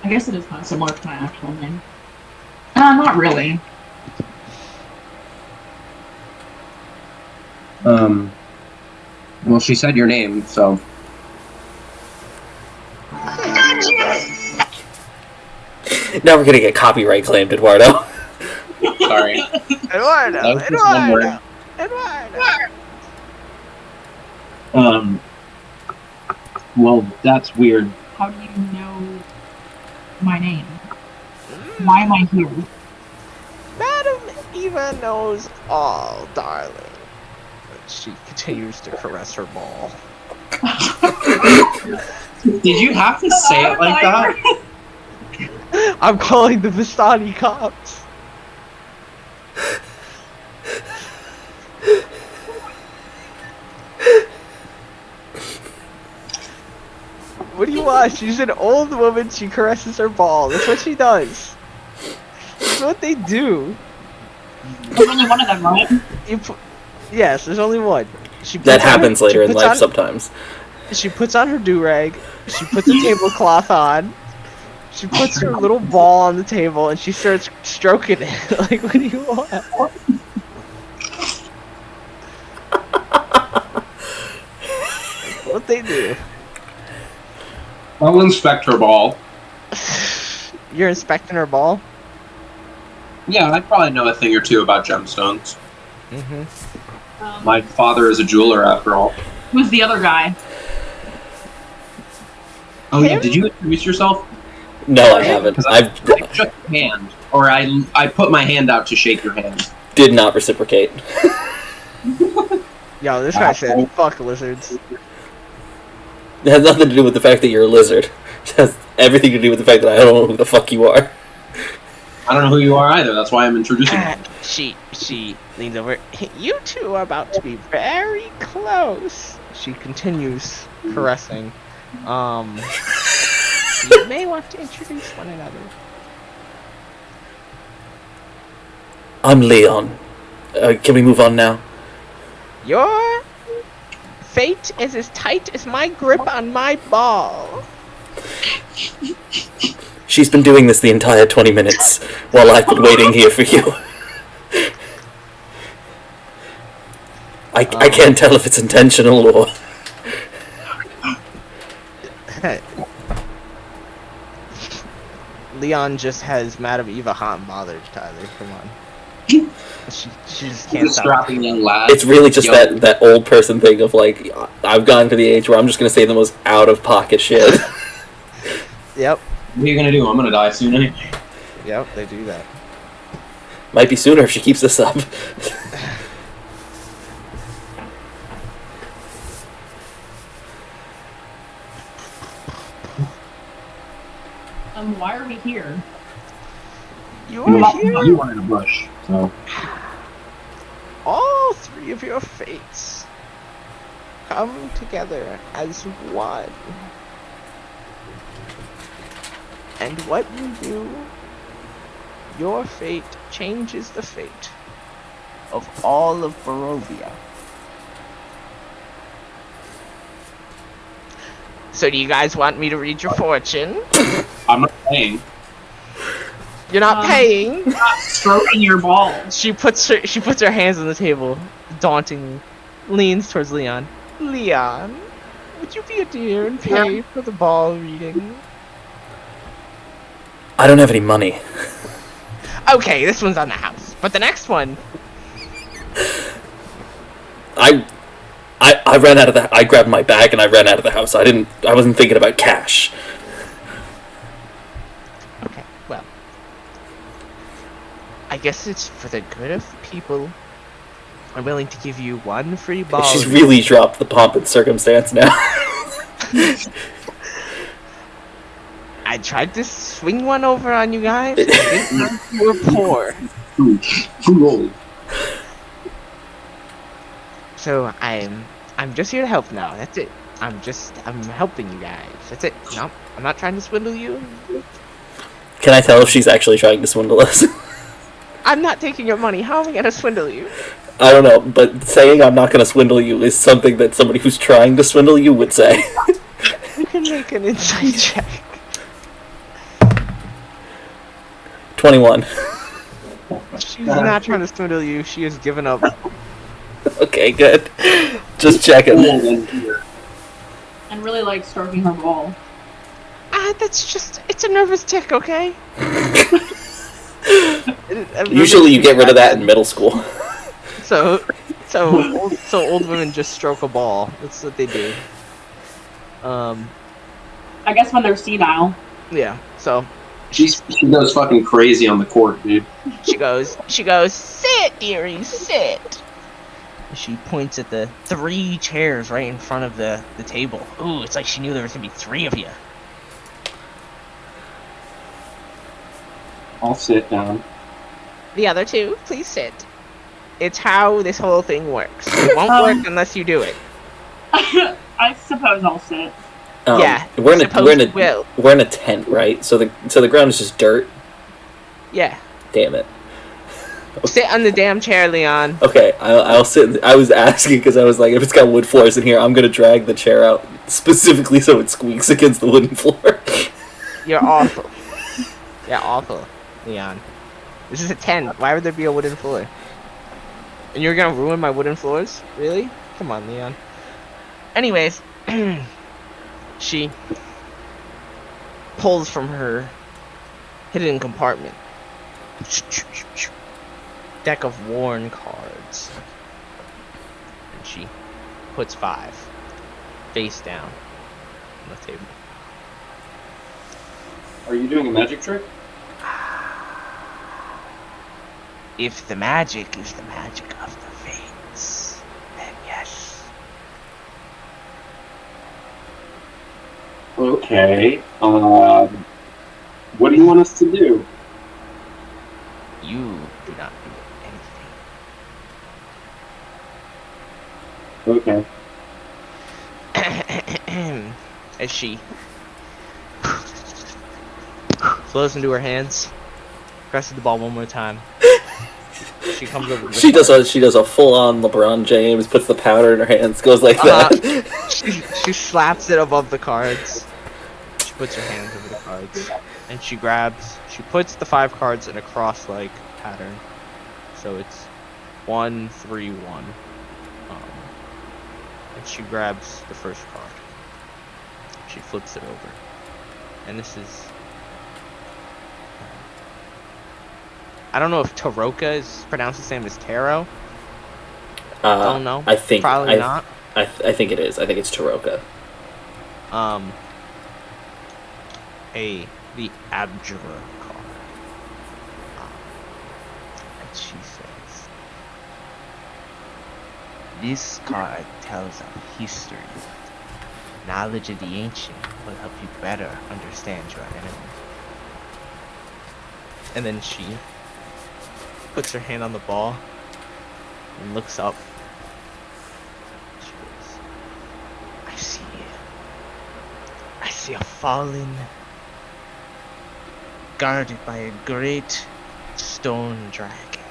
I guess it is kind of similar to my actual name. Not really. Well, she said your name, so. Now we're gonna get copyright claimed, Eduardo. Sorry. Eduardo! That was just one word. Eduardo! Well, that's weird. How do you know my name? Why am I here? Madam Eva knows all, darling. She continues to caress her ball. Did you have to say it like that? I'm calling the Vistani cops. What do you want? She's an old woman, she caresses her ball. That's what she does. That's what they do. There's only one of them, right? Yes, there's only one. That happens later in life sometimes. She puts on her do-rag, she puts a tablecloth on, she puts her little ball on the table, and she starts stroking it. Like, what do you want? What they do? I'll inspect her ball. You're inspecting her ball? Yeah, I probably know a thing or two about gemstones. Mm-hmm. My father is a jeweler, after all. Who's the other guy? Oh yeah, did you introduce yourself? No, I haven't. Because I I shook your hand, or I put my hand out to shake your hand. did not reciprocate. Yo, this guy said, fuck lizards. It has nothing to do with the fact that you're a lizard. It has everything to do with the fact that I don't know who the fuck you are. I don't know who you are either. That's why I'm introducing you. She leans over. You two are about to be very close. She continues caressing. You may want to introduce one another. I'm Leon. Can we move on now? Your fate is as tight as my grip on my ball. She's been doing this the entire 20 minutes while I've been waiting here for you. I can't tell if it's intentional or... Leon just has Madame Eva hot and bothered, Tyler. Come on. She just can't This stop. strapping young lad. It's really just Yo. that old person thing of like, I've gotten to the age where I'm just going to say the most out-of-pocket shit. Yep. What are you gonna do? I'm gonna die soon anyway. Yep, they do that. Might be sooner if she keeps this up. Why are we here? You are here. You were in a bush, so. All three of your fates come together as one. And what you do, your fate changes the fate of all of Barovia. So do you guys want me to read your fortune? I'm not saying. You're not paying. Not stroking your balls. She puts her hands on the table, dauntingly, leans towards Leon. Leon, would you be a dear and pay for the ball reading? I don't have any money. Okay, this one's on the house, but the next one. I ran out of the. I grabbed my bag and I ran out of the house. I wasn't thinking about cash. Okay, well, I guess it's for the good of the people. I'm willing to give you one free ball. She's really dropped the pomp and circumstance now. I tried to swing one over on you guys. You were poor. So I'm just here to help now. That's it. I'm helping you guys. That's it. No, I'm not trying to swindle you. Can I tell if she's actually trying to swindle us? I'm not taking your money. How am I gonna swindle you? I don't know, but saying I'm not going to swindle you is something that somebody who's trying to swindle you would say. You can make an insight check. 21. She's not trying to swindle you. She has given up. Okay, good. Just checking. And really like stroking her ball. It's a nervous tick, okay? Usually you get rid of that in middle school. So old women just stroke a ball. That's what they do. I guess when they're senile. Yeah. So She goes fucking crazy on the court, dude. she goes, sit, dearie, sit. She points at the 3 chairs right in front of the table. Ooh, it's like she knew there was gonna be 3 of you. I'll sit down. The other 2, please sit. It's how this whole thing works. It won't work unless you do it. I suppose I'll sit. Yeah, we're in a tent, right? So the ground is just dirt. Yeah. Damn it. Sit on the damn chair, Leon. Okay, I'll sit. I was asking because I was like, if it's got wood floors in here, I'm gonna drag the chair out specifically so it squeaks against the wooden floor. You're awful. You're awful, Leon. This is a tent. Why would there be a wooden floor? And you're gonna ruin my wooden floors? Really? Come on, Leon. Anyways, she pulls from her hidden compartment deck of worn cards, and she puts 5 face down on the table. Are you doing a magic trick? If the magic is the magic of the fates, then yes. Okay. What do you want us to do? You do not do anything. Okay. As she flows into her hands, presses the ball one more time. She comes over. She does a full on LeBron James, puts the powder in her hands, goes like that. She slaps it above the cards. She puts her hands over the cards, and she puts the 5 cards in a cross-like pattern. So it's 1, 3, 1. And she grabs the first card. She flips it over, and this is. I don't know if Taroka is pronounced the same as tarot. I don't know. I think probably not. I think it is. I think it's Taroka. The Abjuror card. And she says, "This card tells of history. Knowledge of the ancient will help you better understand your enemy." And then she puts her hand on the ball and looks up. She goes, I see a fallen, guarded by a great stone dragon.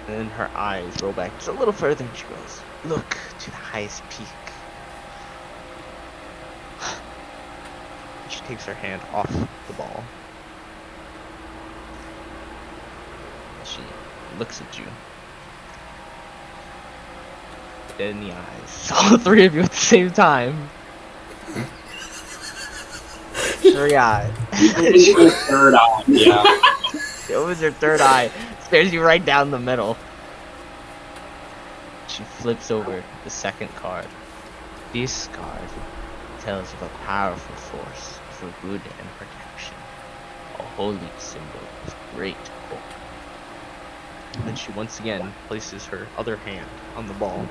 And then her eyes roll back just a little further and she goes, "Look to the highest peak." She takes her hand off the ball looks at you. Dead in the eyes. All three of you at the same time. Three eyes. Your third eye, yeah. She opens her third eye, stares you right down the middle. She flips over the second card. This card tells of a powerful force for good and protection. A holy symbol of great hope. And then she once again places her other hand on the ball.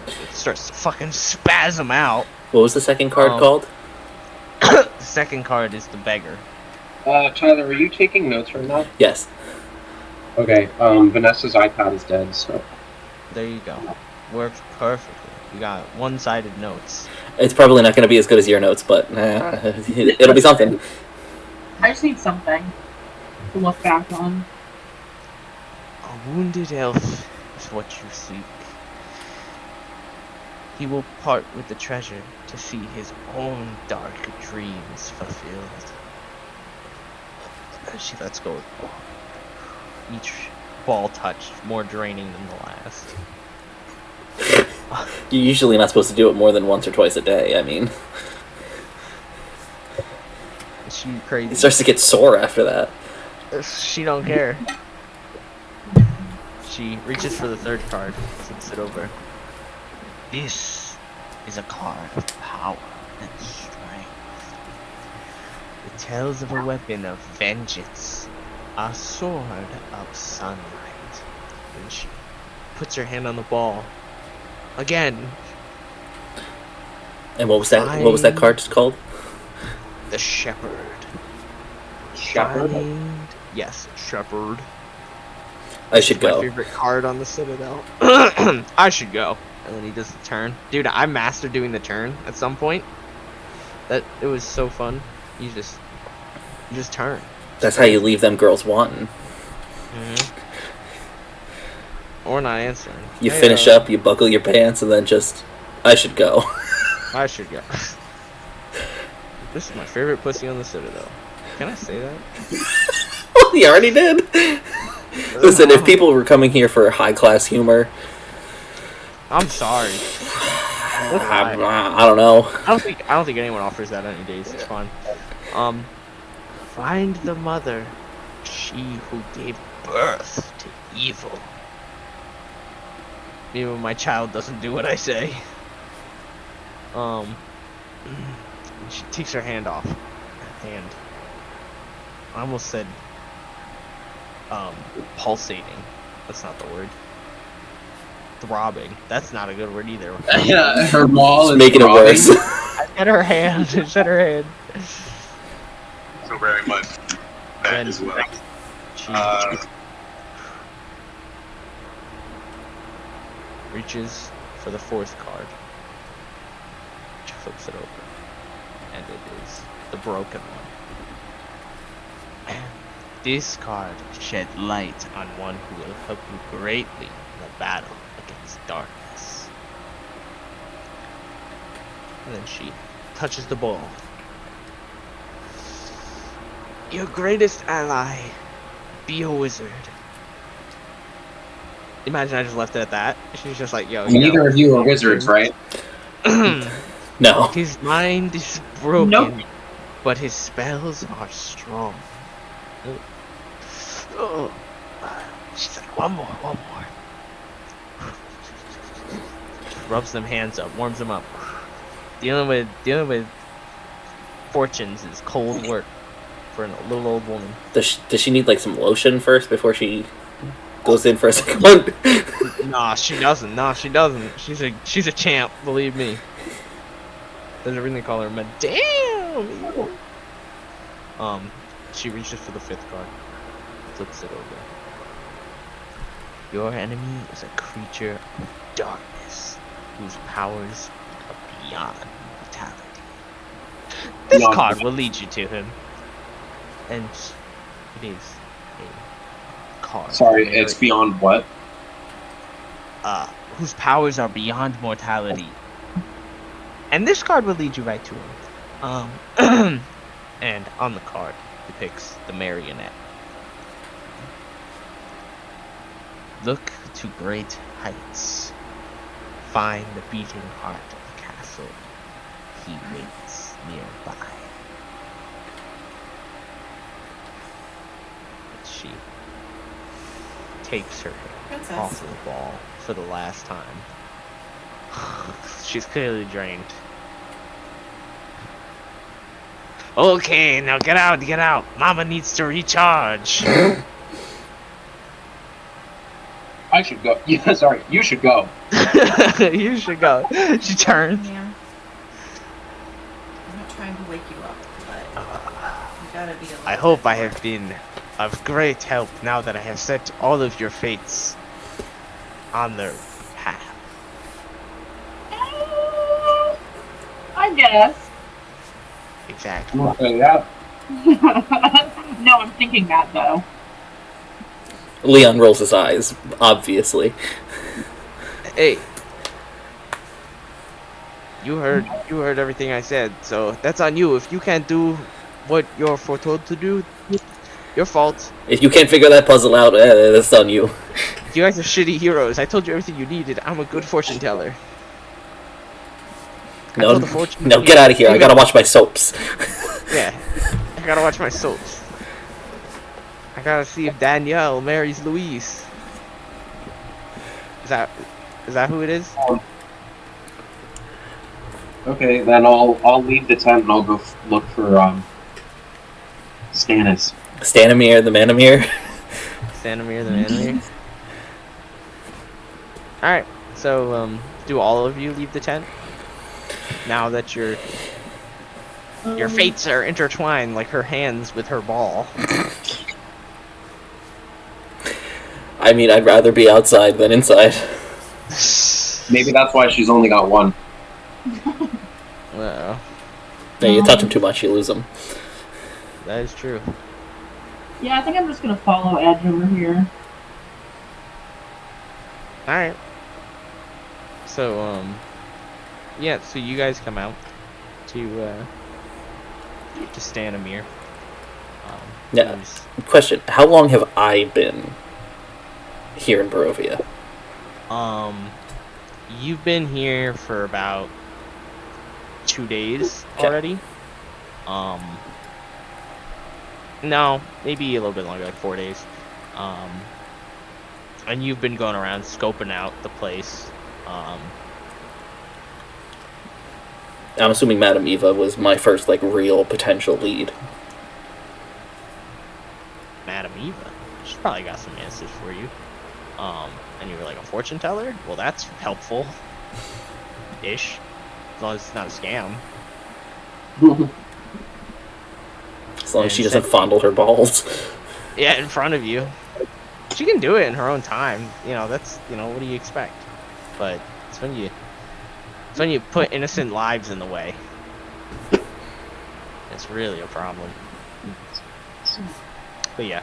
It starts to fucking spasm out. What was the second card called? The second card is the beggar. Tyler, are you taking notes right now? Yes. Okay, Vanessa's iPad is dead, so... There you go. Works perfectly. You got one-sided notes. It's probably not going to be as good as your notes, but it'll be something. I just need something to look back on. A wounded elf is what you seek. He will part with the treasure to see his own dark dreams fulfilled. As she lets go of the ball. Each ball touch more draining than the last. You're usually not supposed to do it more than once or twice a day, I mean. She crazy. It starts to get sore after that. She don't care. She reaches for the third card, flips it over. This is a card of power and strength. It tells of a weapon of vengeance, a sword of sunlight. And she puts her hand on the ball. Again. And what was that? What was that card called? The Shepherd. Shepherd? Yes, Shepherd. I should My go. favorite card on the Citadel. I should go. And then he does the turn. Dude, I mastered doing the turn at some point. It was so fun. You just turn. That's how you leave them girls wanting. Or not answering. You finish up, you buckle your pants, and then just, I should go. I should go. This is my favorite pussy on the Citadel. Can I say that? Well, you already did. Listen, if people were coming here for high-class humor... I'm sorry. I don't know. I don't think anyone offers that any days. It's fun. Find the mother, she who gave birth to evil. Even when my child doesn't do what I say. She takes her hand off. Hand. I almost said pulsating. That's not the word. Throbbing. That's not a good word either. Yeah, her ball is making throbbing. it worse. I said her hand. I said her hand. So very much that And as well. She reaches for the fourth card. She flips it over. And it is the broken one. This card shed light on one who will help you greatly in the battle against darkness. And then she touches the ball. Your greatest ally, be a wizard. Imagine I just left it at that. She's just like, yo. Neither of you are wizards, right? No. His mind is broken, Nope. but his spells are strong. Oh. She's like, one more. Rubs them hands up, warms them up. Dealing with fortunes is cold work for a little old woman. Does she need like some lotion first before she goes in for a second one? Nah, she doesn't. She's a champ, believe me. There's a reason they call her Madame. She reaches for the fifth card, flips it over. Your enemy is a creature of darkness, whose powers are beyond mortality. This Beyond card will lead you to him, and it is a card. Sorry, it's beyond what? Whose powers are beyond mortality. And this card will lead you right to him. And on the card depicts the marionette. Look to great heights. Find the beating heart of the castle. He waits nearby. And she takes her hand off Princess. the ball for the last time. She's clearly drained. Okay, now get out, get out. Mama needs to recharge. I should go. Yeah, sorry, you should go. You should go. She turns. Yeah. I'm not trying to wake you up, but you gotta be a little I hope bit I more- have been of great help now that I have set all of your fates on their path. I guess. Exactly. Yeah. No, I'm thinking that though. Leon rolls his eyes, obviously. Hey. You heard everything I said, so that's on you. If you can't do what you're foretold to do, your fault. If you can't figure that puzzle out, that's on you. You guys are shitty heroes. I told you everything you needed. I'm a good fortune teller. I No, told the fortune no, get out of here. I gotta watch my soaps. Yeah, I gotta watch my soaps. I gotta see if Danielle marries Luis. Is that who it is? Okay, then I'll leave the tent and I'll go look for Stannis. Stanimir, the Manamir. Stanimir the Manamir. Alright, so do all of you leave the tent? Now that your fates are intertwined like her hands with her ball. I mean, I'd rather be outside than inside. Maybe that's why she's only got one. Well, No, you touch him too much, you lose him. that is true. Yeah, I think I'm just gonna follow Edge over here. Alright. So, yeah, so you guys come out to Stanimir. Yeah. who's- Question, how long have I been here in Barovia? You've been here for about 2 days Okay. already. No, maybe a little bit longer, like 4 days. And you've been going around scoping out the place. I'm assuming Madame Eva was my first, like, real potential lead. Madame Eva, she's probably got some answers for you. And you were like a fortune teller? Well, that's helpful. Ish. As long as it's not a scam. As long as she And doesn't second- fondle her balls. Yeah, in front of you. She can do it in her own time. You know, that's, you know, what do you expect? But it's when you put innocent lives in the way. It's really a problem. But yeah.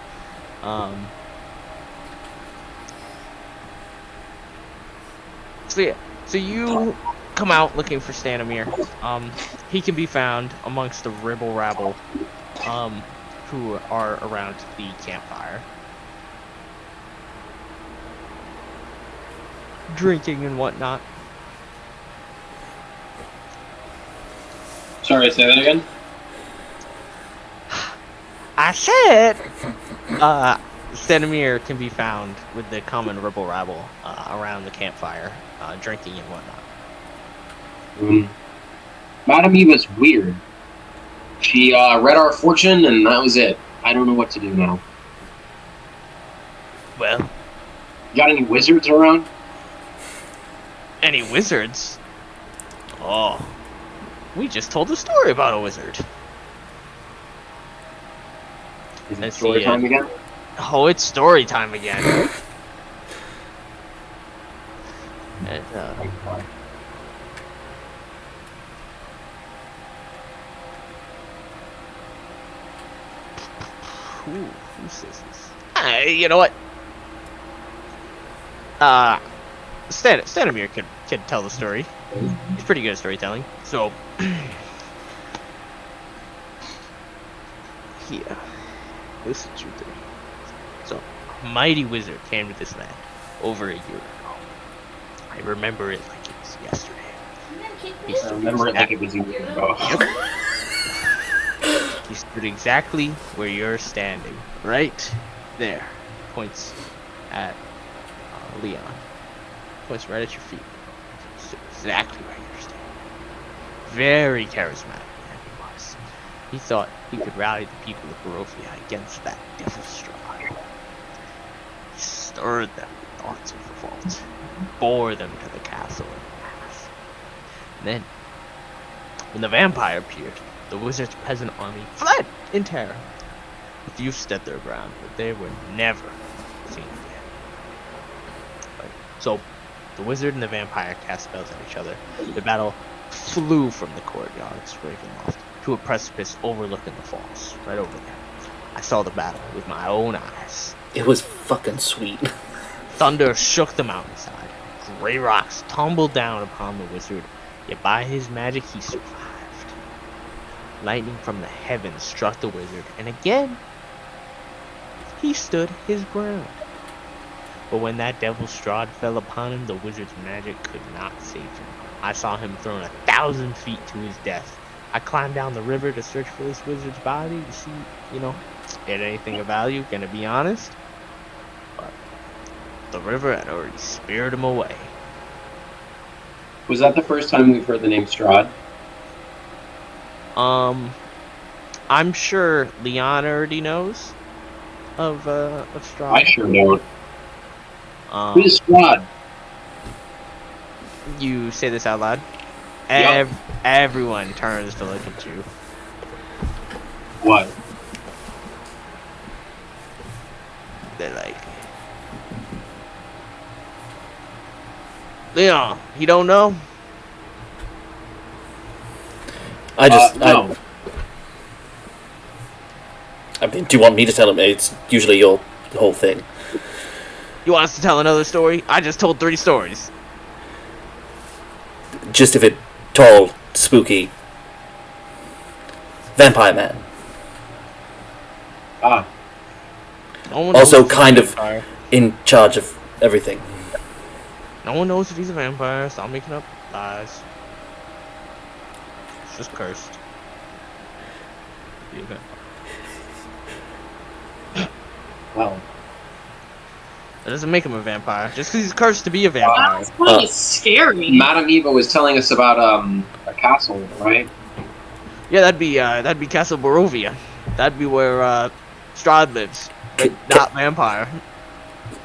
So yeah. So you come out looking for Stanimir. He can be found amongst the ribble rabble who are around the campfire. Drinking and whatnot. Sorry, say that again? I said, Stanimir can be found with the common ribble rabble around the campfire, drinking and whatnot. Madame Eva's weird. She read our fortune and that was it. I don't know what to do now. Well, You got any wizards around? any wizards? Oh, we just told a story about a wizard. Is it Let's story see, time again? Oh, it's story time again. And, who says this? You know what? Stanimir can tell the story. He's pretty good at storytelling. So, here, listen to me. So, a mighty wizard came to this land. over a year ago. I remember it like it was yesterday. I remember it like it was a year ago. He stood exactly where you're standing, right there. Points at Leon. Points right at your feet. Stood exactly where you're standing. Very charismatic man he was. He thought he could rally the people of Barovia against that devil Strahd. He stirred them with thoughts of revolt, bore them to the castle in wrath. And then, when the vampire appeared, the wizard's peasant army fled in terror. A few stood their ground, but they were never seen again. So, the wizard and the vampire cast spells at each other. The battle flew from the courtyards, Ravenloft, to a precipice overlooking the falls, right over there. I saw the battle with my own eyes. It was fucking sweet. Thunder shook the mountainside. Gray rocks tumbled down upon the wizard, yet by his magic he survived. Lightning from the heavens struck the wizard, and again, he stood his ground. But when that devil Strahd fell upon him, the wizard's magic could not save him. I saw him thrown 1,000 feet to his death. I climbed down the river to search for this wizard's body to see, get anything of value, gonna be honest. But the river had already speared him away. Was that the first time we've heard the name Strahd? I'm sure Leon already knows of Strahd. I sure don't. Who is Strahd? You say this out loud. Yep. Everyone turns to look at you. What? They're like, Leon, you don't know? No. I mean, do you want me to tell him? It's usually your whole thing. You want us to tell another story? I just told 3 stories. Just if it tall, spooky, vampire man. Ah. No one Also knows if he's kind a of vampire. in charge of everything. No one knows if he's a vampire. Stop making up lies. It's just cursed. Be a vampire. Well. That doesn't make him a vampire. Just because he's cursed to be a vampire. That's kind of scary. Madame Eva was telling us about a castle, right? Yeah, that'd be Castle Barovia. That'd be where Strahd lives, but not vampire.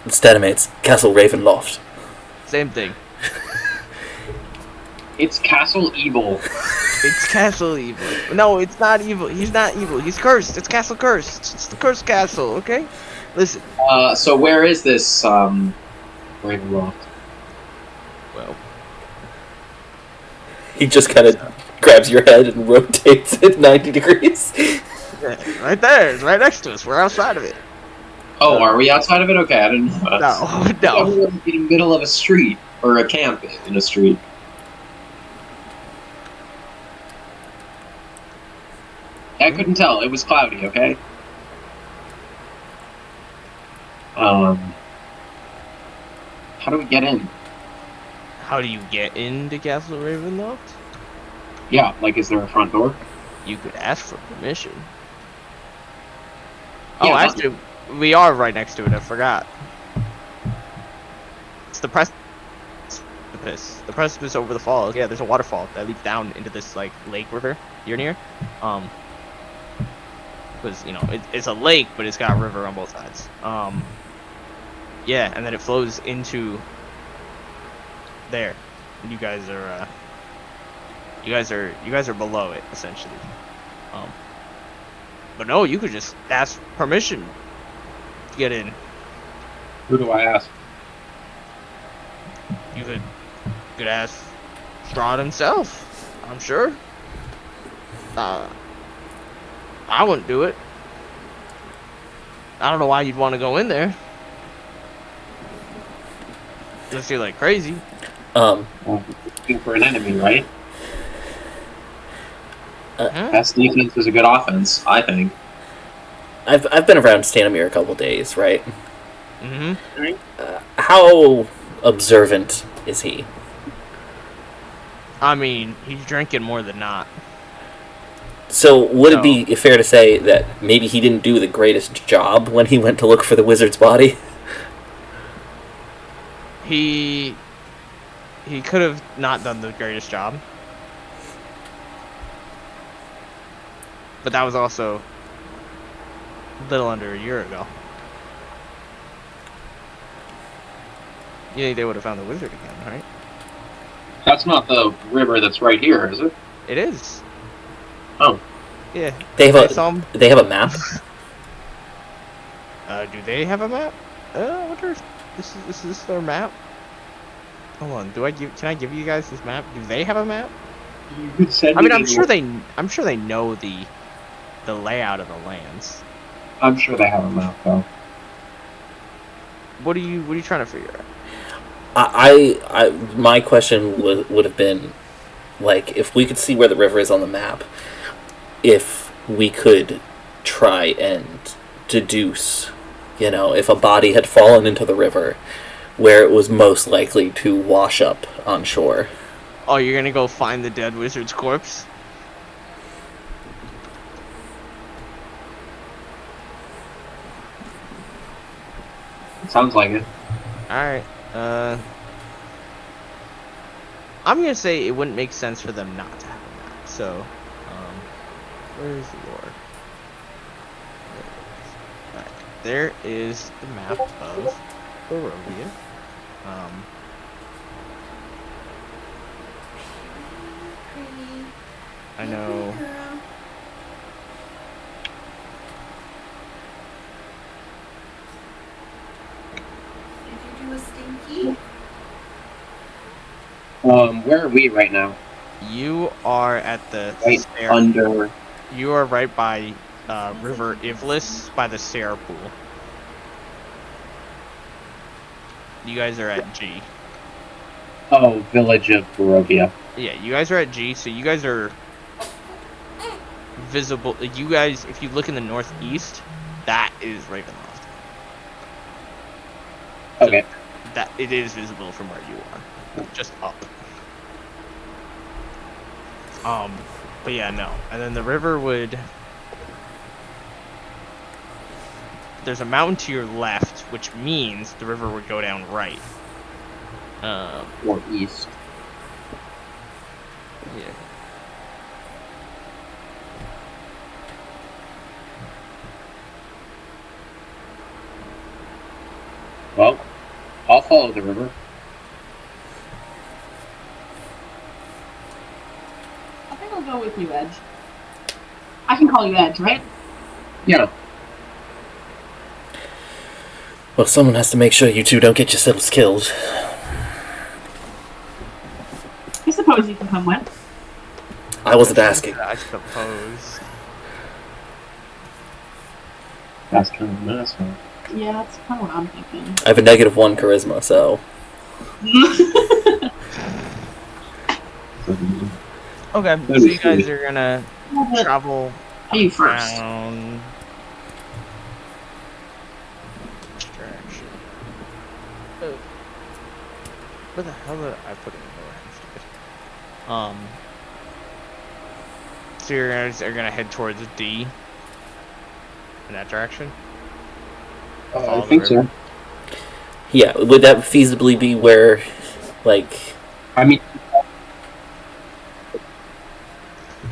Instead, it's Castle Ravenloft. Same thing. It's Castle Evil. It's Castle Evil. No, it's not evil. He's not evil. He's cursed. It's Castle Cursed. It's the cursed castle. Okay, listen. So where is this Ravenloft? Well, He just kind of grabs your head and rotates it 90 degrees. yeah, right there. It's right next to us. We're outside of it. Oh, are we outside of it? Okay, I didn't know. No. We're in the middle of a street or a camp in a street. I couldn't tell. It was cloudy. Okay. How do we get in? How do you get into Castle Ravenloft? Yeah, like, is there a front door? You could ask for permission. Yeah, Oh, actually, we are right next to it. I forgot. It's the precipice. The precipice over the falls. Yeah, there's a waterfall that leads down into this like lake river you're near. Because it's a lake, but it's got a river on both sides. Yeah, and then it flows into there. And you guys are below it essentially. But no, you could just ask permission to get in. Who do I ask? You could ask Strahd himself, I'm sure. I wouldn't do it. I don't know why you'd want to go in there. Unless you're like crazy. Well, looking for an enemy, right? Best defense is a good offense, I think. I've been around Stanimir a couple days, right? Mm-hmm. How observant is he? I mean, he's drinking more than not. So would it be fair to say that maybe he didn't do the greatest job when he went to look for the wizard's body? He could have not done the greatest job. But that was also a little under a year ago. You think they would have found the wizard again, right? That's not the river that's right here, is it? It is. Oh. Yeah. They have They have a map. Do they have a map? I wonder if this is their map. Hold on. Can I give you guys this map? Do they have a map? You could send I mean, me I'm sure they know the layout of the lands. I'm sure they have a map though. What are you trying to figure out? My question would have been, like, if we could see where the river is on the map, if we could try and deduce, if a body had fallen into the river, where it was most likely to wash up on shore. Oh, you're gonna go find the dead wizard's corpse? Sounds like it. Alright, I'm gonna say it wouldn't make sense for them not to have a map, so, where's the lore? There is the map of Barovia. I know. Did you do a stinky? Where are we right now? You are at the Right under. You are right by River Ivlis by the Sarah pool. You guys are at G. Oh, village of Barovia. Yeah, you guys are at G, so you guys are visible. You guys, if you look in the northeast, that is Ravenloft. Okay. That it is visible from where you are, just up. But yeah, no. And then the river would. There's a mountain to your left, which means the river would go down right. Or east. Yeah. Well, I'll follow the river. I think I'll go with you, Edge. I can call you Edge, right? Yeah. Well, someone has to make sure you two don't get yourselves killed. I suppose you can come with. I wasn't asking. I suppose. That's kind of nice, huh? Yeah, that's kind of what I'm thinking. I have a -1 charisma, so. Okay, so you guys are gonna travel Are you first? around. Distraction. Oh. Where the hell did I put it in lower? So you guys are gonna head towards D. In that direction. I think so. Yeah, would that feasibly be where, like... I mean...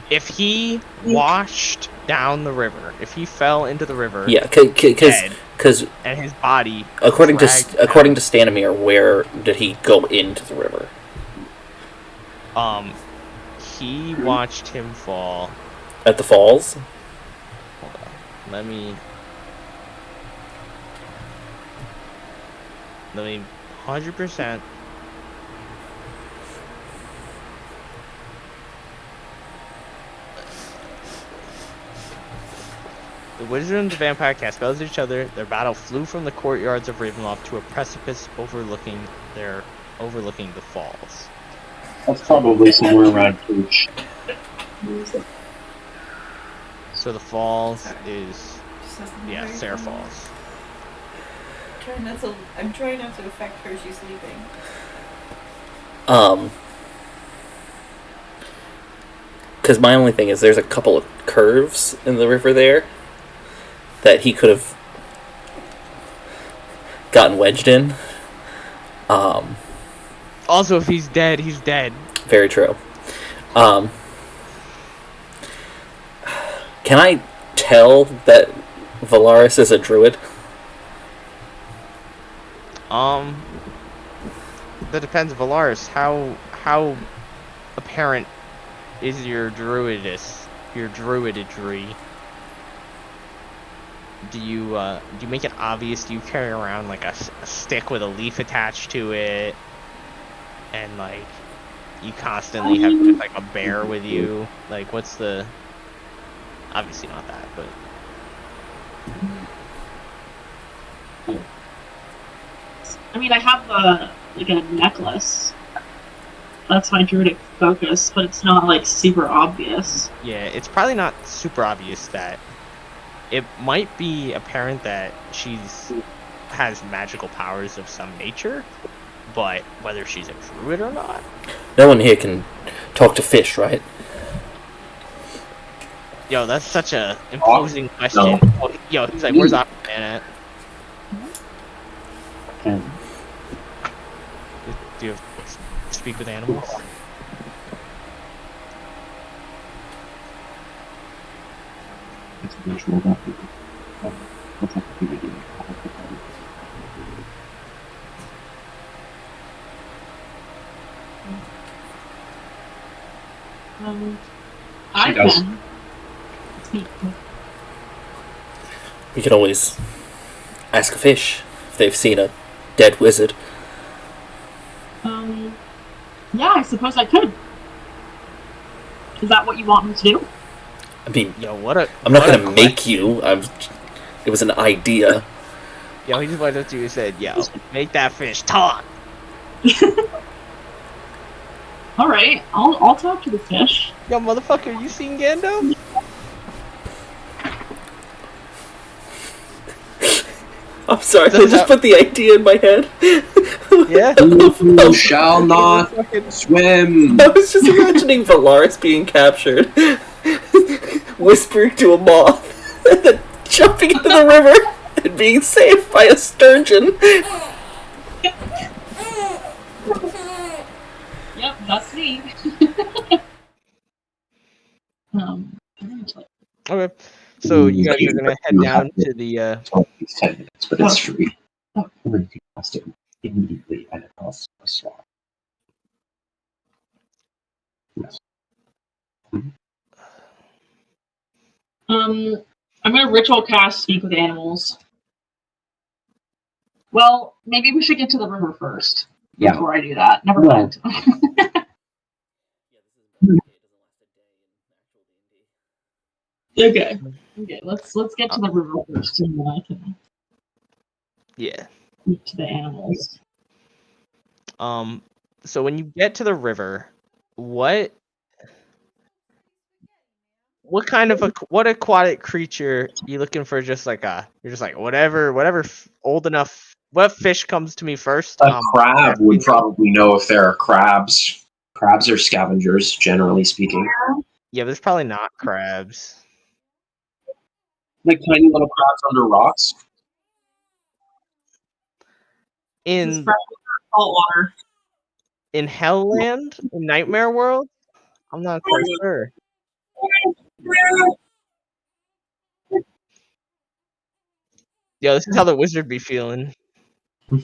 If he washed down the river, if he fell into the river... Yeah, because... And his body... According to Stanimir, where did he go into the river? He watched him fall... At the falls? Hold on. Let me 100%. The wizard and the vampire cast spells at each other. Their battle flew from the courtyards of Ravenloft to a precipice overlooking the falls. That's probably somewhere around Pooch. So the falls is Sarah Falls. I'm trying not to affect her. She's sleeping. Because my only thing is there's a couple of curves in the river there that he could have gotten wedged in. Also, if he's dead, he's dead. Very true. Can I tell that Velarys is a druid? That depends, Velarys. How apparent is your druidry? Do you make it obvious? Do you carry around like a stick with a leaf attached to it, and like you constantly have just like a bear with you? Like, what's the? Obviously not that, but. I mean, I have like a necklace. That's my druidic focus, but it's not like super obvious. Yeah, it's probably not super obvious that. It might be apparent that has magical powers of some nature, but whether she's a druid or not. No one here can talk to fish, right? Yo, that's such a imposing question. No. Oh, yo, he's like, where's Aquaman at? Do you speak with animals? It's a visual that what's up with you? I does. can speak. We could always ask a fish if they've seen a dead wizard. Yeah, I suppose I could. Is that what you want me to do? I mean, Yo, I'm not gonna make you. It was an idea. Yo, he just went up to you and said, yo, make that fish talk. Alright, I'll talk to the fish. Yo, motherfucker, you seen Gandalf? I'm sorry, I just put the idea in my head. Yeah. You shall not swim. I was just imagining Velarys being captured, whispering to a moth, and then jumping into the river and being saved by a sturgeon. Yep, that's me. Okay. So you guys are gonna head down to the It's only 10 minutes, but it's free. I'm going to cast it immediately, and it costs a slot. Yes. I'm gonna ritual cast Speak with Animals. Well, maybe we should get to the river first. Yeah. Before I do that. Never No. mind. Okay. Okay, let's get to the river first, and then I can yeah. speak to the animals. So when you get to the river, what kind of what aquatic creature you looking for? You're just like whatever old enough. What fish comes to me first? A crab would probably know if there are crabs. Crabs are scavengers, generally speaking. Yeah, there's probably not crabs. Like tiny little crabs under rocks. In Saltwater. in Hellland, in Nightmare World, I'm not quite sure. Yo, this is how the wizard be feeling. I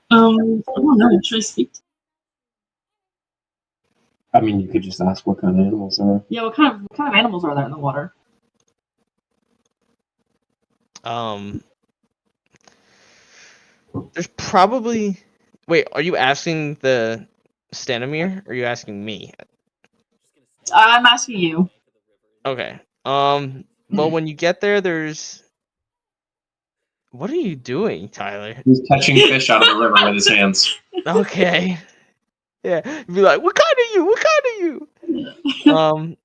don't know. Should I speak? I mean, you could just ask what kind of animals are. Yeah, what kind of animals are there in the water? There's probably. Wait, are you asking the Stanimir? Or are you asking me? I'm asking you. Okay. Well, when you get there, there's. What are you doing, Tyler? He's catching fish out of the river with his hands. Okay. Yeah. You'd be like, what kind of you? What kind of you?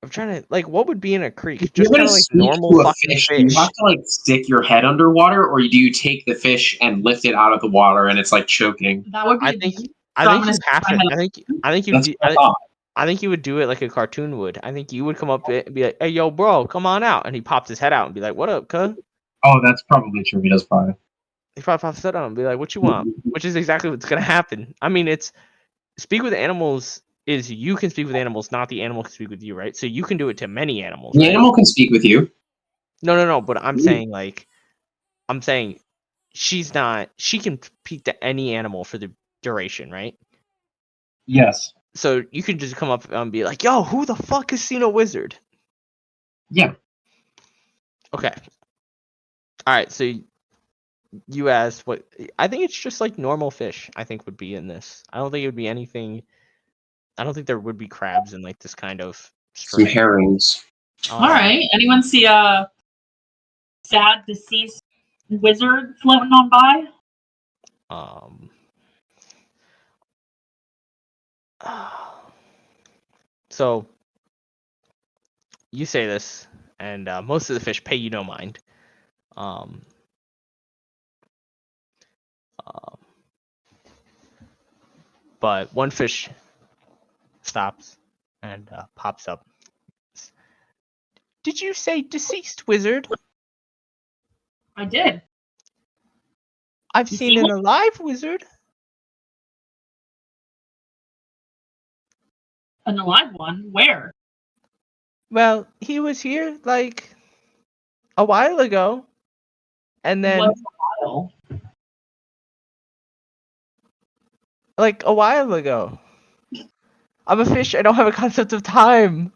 I'm trying to like, what would be in a creek? If you're Just kind gonna of like speak normal to a fucking fish, fish. do you have to like stick your head underwater, or do you take the fish and lift it out of the water and it's like choking? That would be. I think so I I'm think gonna you stick have my to. head I think you That's do. what I thought. I think you would do it like a cartoon would. I think you would come up and be like, "Hey, yo, bro, come on out," and he pops his head out and be like, "What up, cuz?" Oh, that's probably true. He does probably. He probably pops his head out and be like, "What you want?" Which is exactly what's gonna happen. I mean, it's speak with animals is you can speak with animals, not the animal can speak with you, right? So you can do it to many animals, The right? animal can speak with you. No. But I'm saying like, I'm saying she's not. She can speak to any animal for the duration, right? Yes. So you can just come up and be like, "Yo, who the fuck has seen a wizard?" Yeah. Okay. All right. So you asked what I think it's just like normal fish. I think would be in this. I don't think it would be anything. I don't think there would be crabs in like this kind of Some stream. herrings. All right. Anyone see a sad deceased wizard floating on by? Um. So you say this, and most of the fish pay you no mind. Um. um, but one fish stops and pops up. Did you say deceased wizard? I did. I've You seen see an one? alive wizard. An alive one? Where? Well, he was here like a while ago, and then What's a while? like a while ago. I'm a fish. I don't have a concept of time.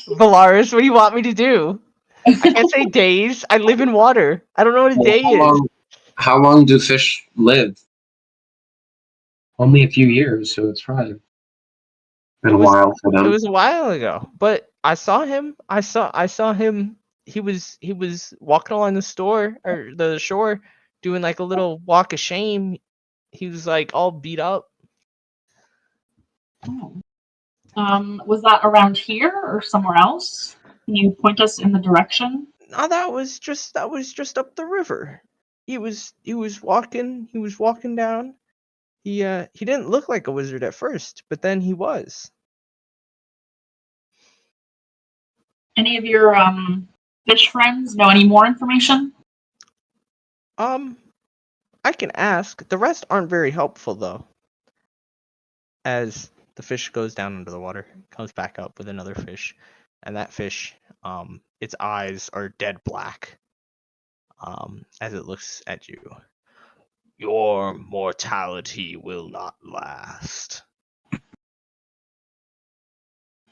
Valaris, what do you want me to do? I can't say days. I live in water. I don't know what a Well, day is. how long do fish live? Only a few years, so it's probably been It a was while for it them. was a while ago, but I saw him. I saw him. He was walking along the store or the shore, doing like a little walk of shame. He was like all beat up. Oh. Was that around here or somewhere else? Can you point us in the direction? No, that was just up the river. He was walking down. He didn't look like a wizard at first, but then he was. Any of your fish friends know any more information? Um, I can ask. The rest aren't very helpful though. As the fish goes down under the water, comes back up with another fish, and that fish, its eyes are dead black. As it looks at you. Your mortality will not last.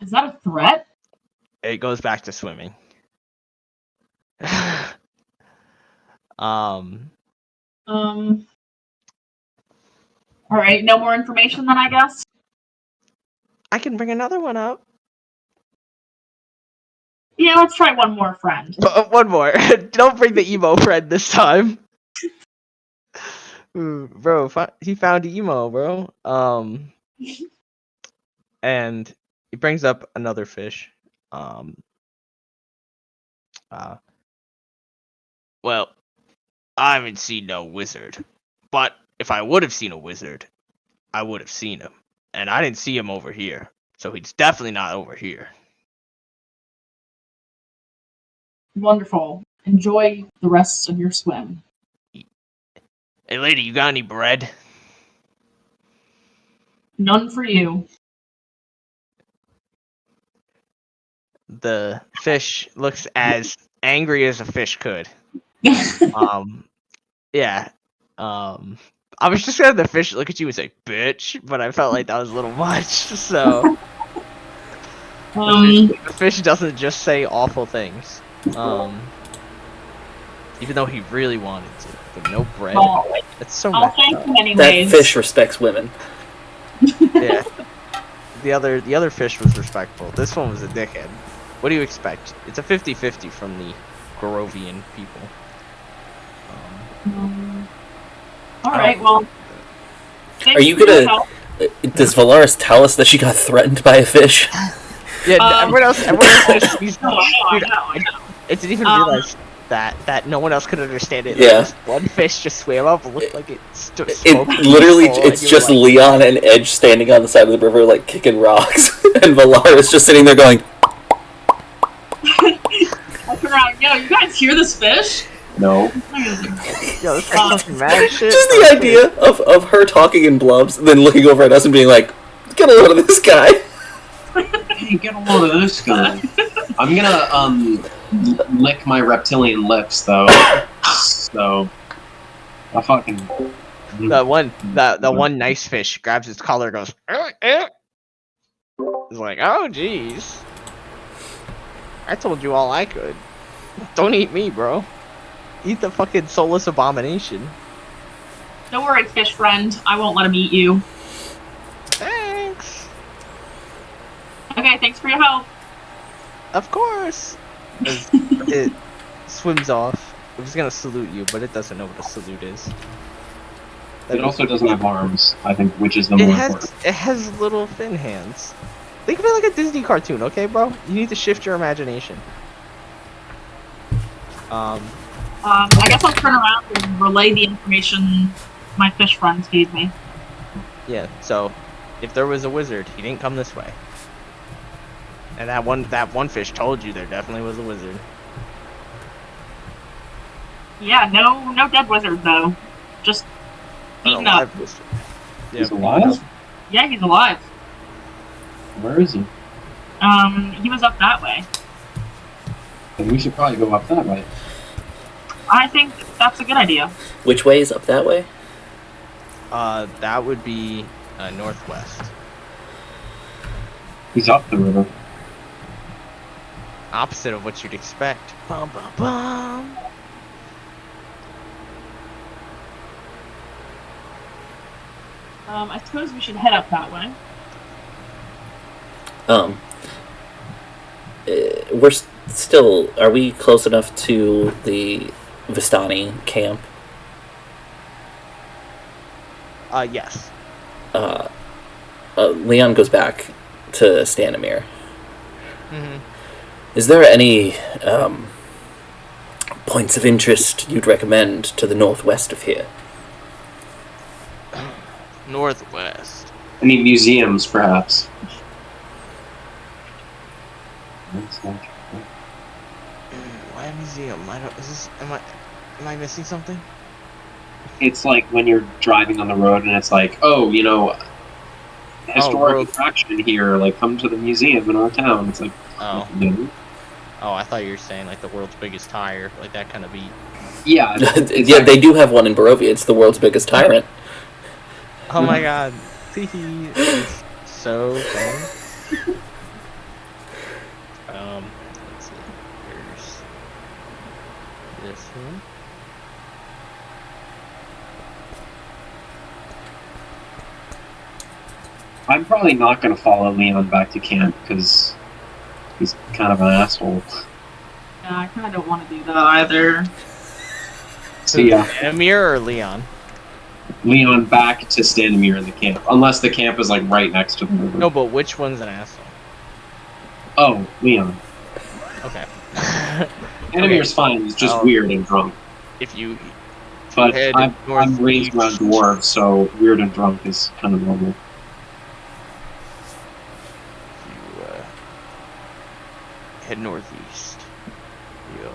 Is that a threat? It goes back to swimming. um, All right, no more information then, I guess. I can bring another one up. Yeah, let's try one more friend. One more. Don't bring the emo friend this time. Ooh, bro, he found emo, bro. And he brings up another fish. Well, I haven't seen no wizard, but if I would have seen a wizard, I would have seen him, and I didn't see him over here, so he's definitely not over here. Wonderful. Enjoy the rest of your swim. Hey, lady, you got any bread? None for you. The fish looks as angry as a fish could. Yeah. I was just gonna have the fish look at you and say, bitch, but I felt like that was a little much, so. The fish doesn't just say awful things. Even though he really wanted to. But no bread. Well, That's so I'll messed thank up. you anyways. That fish respects women. Yeah. The other fish was respectful. This one was a dickhead. What do you expect? It's a 50-50 from the Barovian people. All right, well. Are you gonna? Does Velarys tell us that she got threatened by a fish? Yeah, everyone else just sees. No, I know. I didn't even Um, realize that no one else could understand it. Yeah. Like, this one fish just swam up and looked like it It smoked literally, people, it's and you were just like, Leon and Edge standing on the side of the river, like kicking rocks, and Velarys just sitting there going, I turn around. Yo, you guys hear this fish? No. yo, this guy's talking mad shit. just the idea of her talking in blubs, then looking over at us and being like, get a load of this guy. Hey, get a load of this guy. I'm gonna lick my reptilian lips though. So I fucking The one nice fish grabs his collar and goes, He's like, oh jeez. I told you all I could. Don't eat me, bro. Eat the fucking soulless abomination. Don't worry, fish friend. I won't let him eat you. Thanks. Okay, thanks for your help. Of course. It swims off. It was gonna salute you, but it doesn't know what a salute is. It also doesn't have arms, I think, which is the It more has important. it has little thin hands. Think of it like a Disney cartoon, okay, bro? You need to shift your imagination. I guess I'll turn around and relay the information my fish friends gave me. Yeah. So, if there was a wizard, he didn't come this way. And that one fish told you there definitely was a wizard. Yeah, no dead wizard though. Just beaten up. Alive wizard. Yeah, He's alive? Yeah, he's alive. Where is he? He was up that way. Then we should probably go up that way. I think that's a good idea. Which way is up that way? That would be northwest. He's up the river. Opposite of what you'd expect. Bum bum bum. I suppose we should head up that way. We're still. Are we close enough to the Vistani camp? Yes. Leon goes back to Stanimir. Mm-hmm. Is there any points of interest you'd recommend to the northwest of here? Northwest. Any museums, perhaps? Why a museum? I don't. Is this? Am I missing something? It's like when you're driving on the road and it's like, oh, you know, historic road. attraction here. Like, come to the museum in our town. It's like, Oh. no. Oh, I thought you were saying like the world's biggest tire, like that kind of beat. Yeah, it's Yeah, they do have one in Barovia. It's the world's biggest tyrant. Oh my god. Teehee. It's so funny. Let's see. Here's this one. I'm probably not going to follow Leon back to camp because he's kind of an asshole. Yeah, I kind of don't want to do that either. So yeah, Amir or Leon? Leon back to Stanimir in the camp, unless the camp is like right next to the river. No, but which one's an asshole? Oh, Leon. Okay. Stanimir's fine. He's just Oh. weird and drunk. If you But head I'm north- raised around dwarves, so weird and drunk is kind of normal. you head northeast, you'll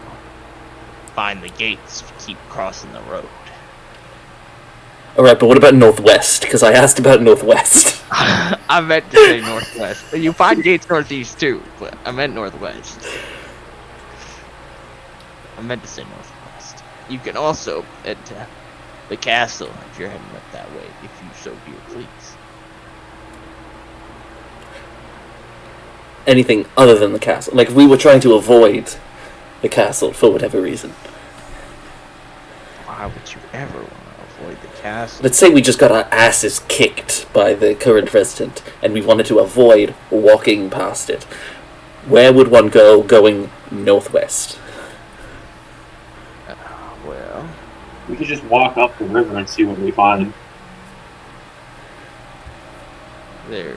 find the gates if you keep crossing the road. Alright, but what about northwest? Because I asked about northwest. I meant to say northwest. You find gates northeast too, but I meant northwest. I meant to say northwest. You can also head to the castle if you're heading up that way, if you so dear please. Anything other than the castle. Like, if we were trying to avoid the castle for whatever reason. Why would you ever want to avoid the castle? Let's say we just got our asses kicked by the current resident, and we wanted to avoid walking past it. Where would one go going northwest? Well, We could just walk up the river and see what we find. there's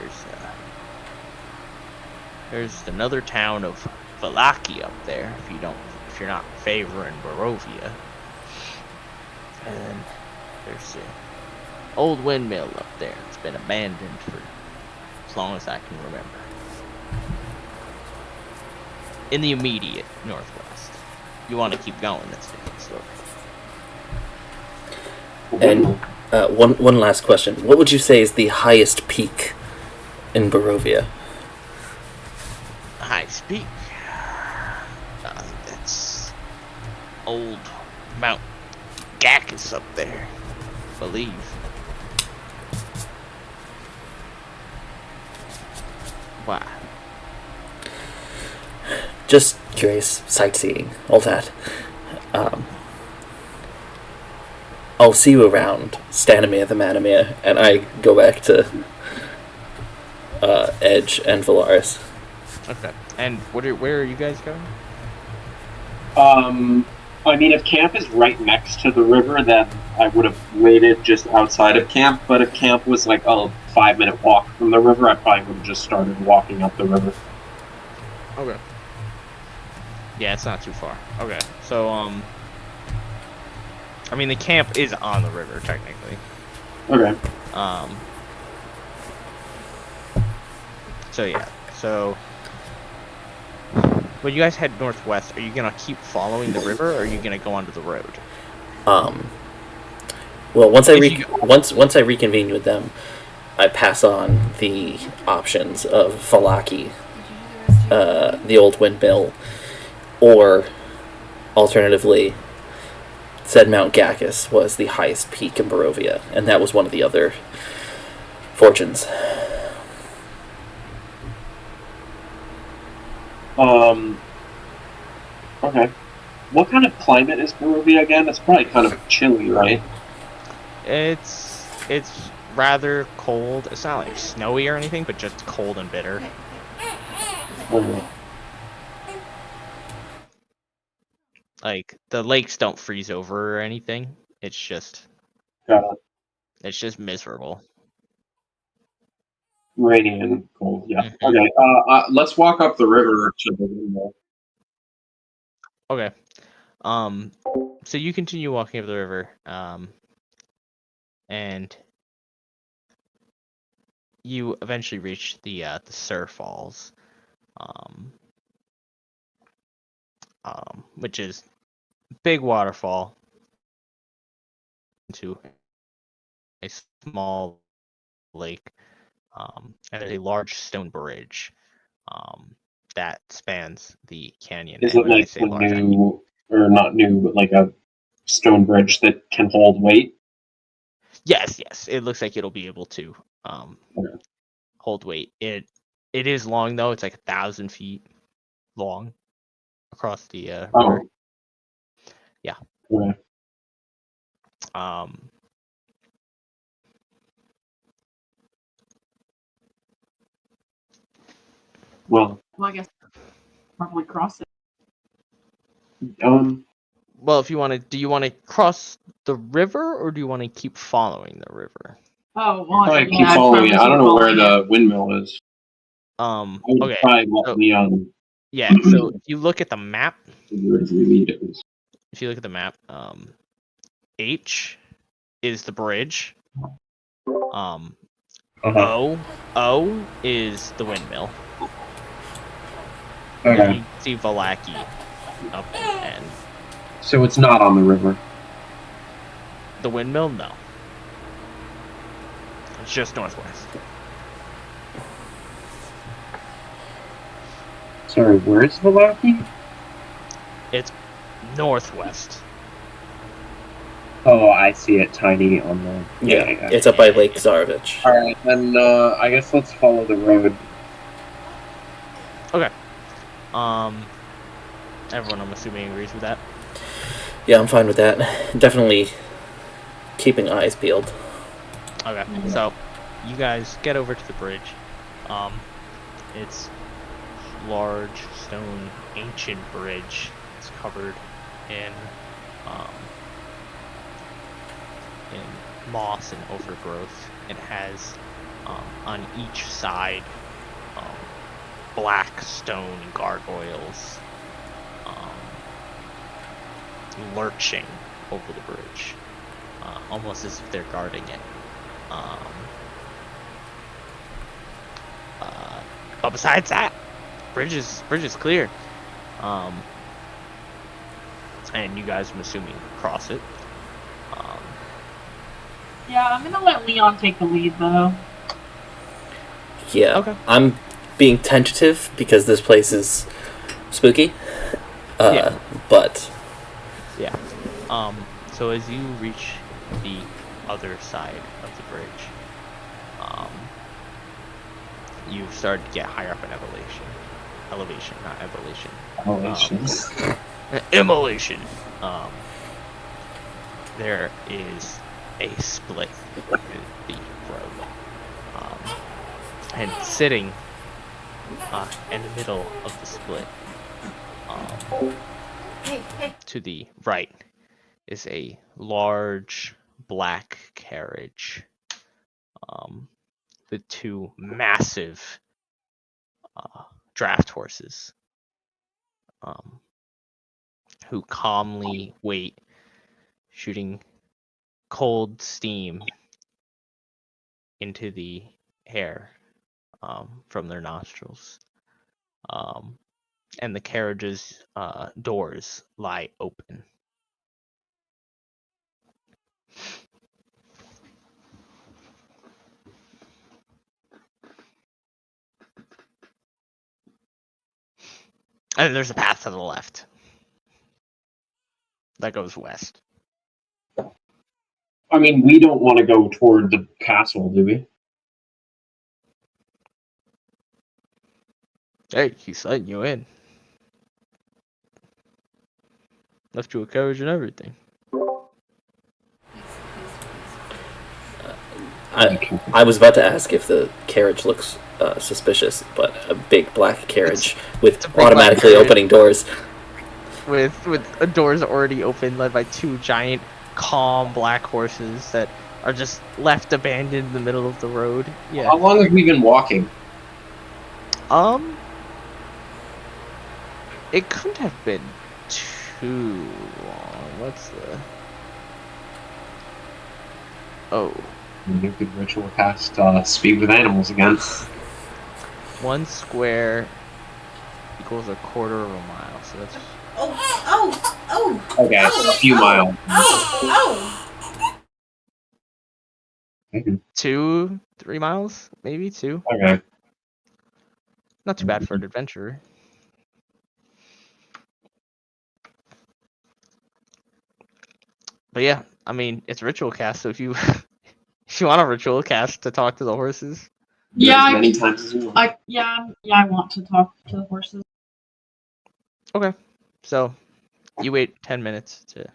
There's another town of Valaki up there. If you're not favoring Barovia, and then there's an old windmill up there. It's been abandoned for as long as I can remember. In the immediate northwest. If you want to keep going, that's a different story. And one last question. What would you say is the highest peak in Barovia? Highest peak. That's old Mount Gackus up there, I believe. Why? Just curious, sightseeing, all that. I'll see you around Stanimir the Manimir, and I go back to Edge and Velarys. Okay. And where are you guys going? I mean, if camp is right next to the river, then I would have waited just outside of camp. But if camp was like a 5-minute walk from the river, I probably would have just started walking up the river. Okay. Yeah, it's not too far. Okay. So, I mean, the camp is on the river, technically. Okay. So, yeah. So, when you guys head northwest, are you gonna keep following the river, or are you gonna go onto the road? Well, once I reconvene with them, I pass on the options of Valaki, the old windmill, or alternatively, said Mount Gackus was the highest peak in Barovia, and that was one of the other fortunes. Okay. What kind of climate is Barovia again? It's probably kind of chilly, right? It's rather cold. It's not like snowy or anything, but just cold and bitter. Like, the lakes don't freeze over or anything. It's just miserable. Rainy and cold, yeah. Mhm. Okay, let's walk up the river to the windmill. Okay. So you continue walking up the river, and you eventually reach the Sur Falls, which is a big waterfall into a small lake, and there's a large stone bridge that spans the canyon. Is And it when I like say a large, I mean, new, or not new, but like a stone bridge that can hold weight? yes, it looks like it'll be able to Okay. hold weight. It is long though. It's like 1,000 feet long across the river. Oh. Yeah. Okay. Well, Well, I guess probably cross it. Well, if you want to, do you want to cross the river, or do you want to keep following the river? Oh, well, probably yeah, keep I'd following it. probably I don't keep know where following it. the windmill is. I would Okay. probably let So, Leon yeah. So if you look at the map, do it if we need it. H is the bridge. Uh-huh. O is the windmill. Okay. And you see Valaki up and So it's not on the river. the windmill. No, it's just northwest. Sorry, where is Valaki? It's northwest. Oh, I see it tiny on the... Yeah, it's up by Lake Zarovich. Alright, then I guess let's follow the road. Okay. Everyone, I'm assuming, agrees with that. Yeah, I'm fine with that. Definitely keeping eyes peeled. Okay, so you guys get over to the bridge. It's large stone, ancient bridge. It's covered in moss and overgrowth. It has on each side black stone gargoyles lurching over the bridge, almost as if they're guarding it. But besides that, bridge is clear. And you guys, I'm assuming, cross it. Yeah, I'm gonna let Leon take the lead, though. Yeah. Okay. I'm being tentative because this place is spooky. Yeah. But Yeah. So as you reach the other side of the bridge, you start to get higher up in elevation, not evolution. Immolation. There is a split in the road, and sitting in the middle of the split, to the right, is a large black carriage with two massive draft horses who calmly wait, shooting cold steam into the air from their nostrils. And the carriage's doors lie open. And there's a path to the left that goes west. I mean, we don't want to go toward the castle, do we? Hey, he's letting you in. Left you a carriage and everything. I was about to ask if the carriage looks suspicious, but a big black carriage with a big automatically black carriage. opening doors. With doors already open, led by two giant, calm black horses that are just left abandoned in the middle of the road. Yeah. How long have we been walking? It couldn't have been too long. What's the... Oh. You could ritual cast speed with animals again. 1 square equals a quarter of a mile, so that's... Okay, a few miles. 2, 3 miles? Maybe 2. Okay. Not too bad for an adventurer. But yeah, I mean, it's ritual cast, so if you if you want a ritual cast to talk to the horses. Yeah, As many times as we want. I want to talk to the horses. Okay. So you wait 10 minutes to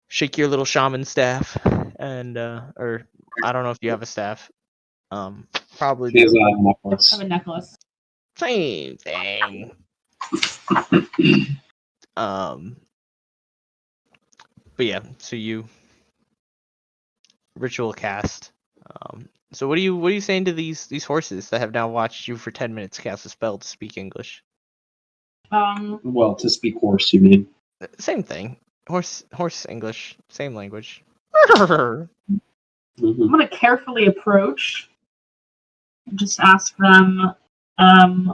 shake your little shaman staff and or I don't know if you have a staff. Probably He has do. a necklace. I have a necklace. Same thing. But yeah, so you ritual cast. So what are you saying to these horses that have now watched you for 10 minutes cast a spell to speak English? Well, to speak horse, you mean? Same thing. Horse English, same language. I'm gonna carefully approach. And just ask them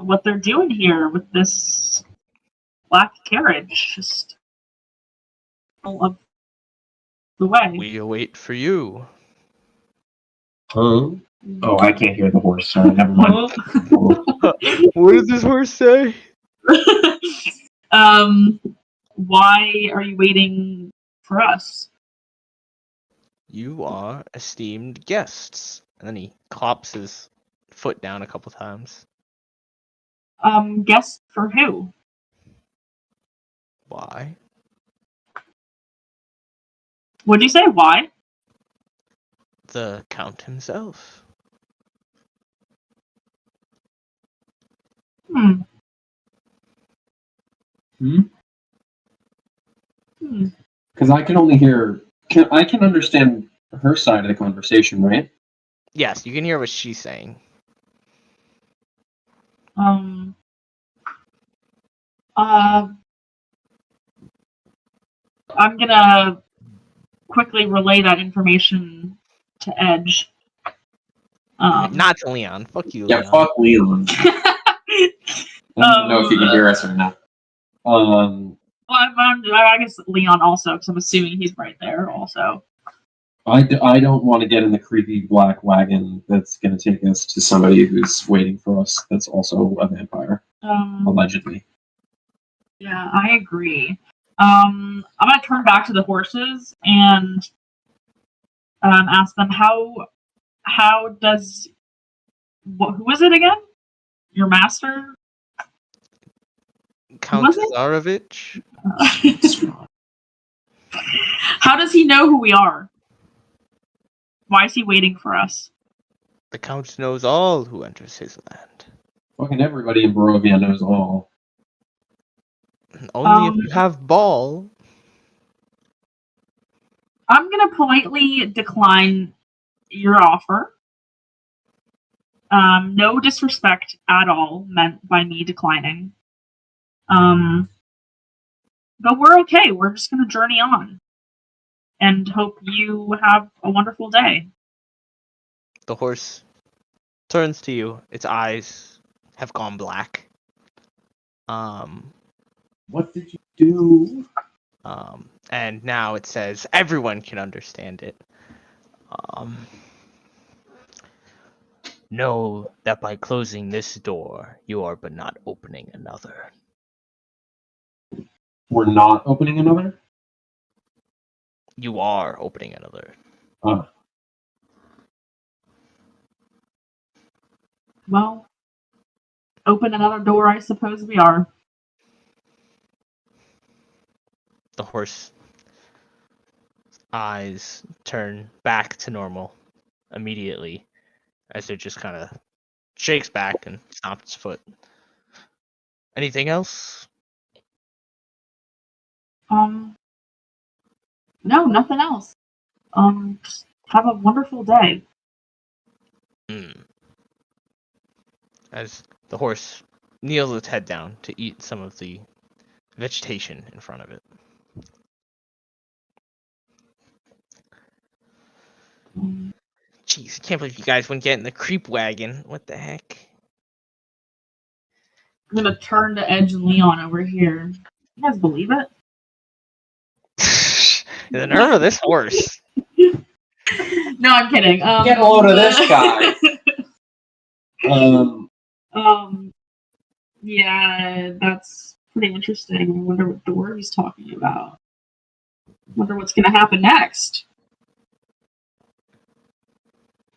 what they're doing here with this black carriage. Just all of the way. We await for you. Huh? Oh, I can't hear the horse. Sorry, never mind. What does this horse say? Why are you waiting for us? You are esteemed guests. And then he clops his foot down a couple times. Guess for who? Why? What'd you say? Why? The Count himself. Because I can only hear. I can understand her side of the conversation, right? Yes, you can hear what she's saying. Um. Uh. I'm gonna quickly relay that information to Edge. Not to Leon. Fuck you, Yeah, Leon. fuck Leland. I don't even know if he can hear us or not. Well, I guess Leon also, because I'm assuming he's right there also. I don't want to get in the creepy black wagon that's going to take us to somebody who's waiting for us that's also a vampire, allegedly. Yeah, I agree. I'm gonna turn back to the horses and ask them how does who is it again? Your master? Count Was it? Zarovich? How does he know who we are? Why is he waiting for us? The Count knows all who enters his land. Fucking everybody in Barovia knows all. Only if you have ball. I'm gonna politely decline your offer. No disrespect at all meant by me declining. But we're okay. We're just gonna journey on and hope you have a wonderful day. The horse turns to you. Its eyes have gone black. What did you do? And now it says everyone can understand it. Know that by closing this door, you are but not opening another. We're not opening another? You are opening another. Well, open another door, I suppose we are. The horse eyes turn back to normal immediately as it just kind of shakes back and stomps its foot. Anything else? No, nothing else. Just have a wonderful day. As the horse kneels its head down to eat some of the vegetation in front of it. Jeez, I can't believe you guys wouldn't get in the creep wagon. What the heck? I'm gonna turn to Edge and Leon over here. You guys believe it? The nerve of this horse. No, I'm kidding. Get a load of this guy. Yeah, that's pretty interesting. I wonder what door he's talking about. Wonder what's gonna happen next.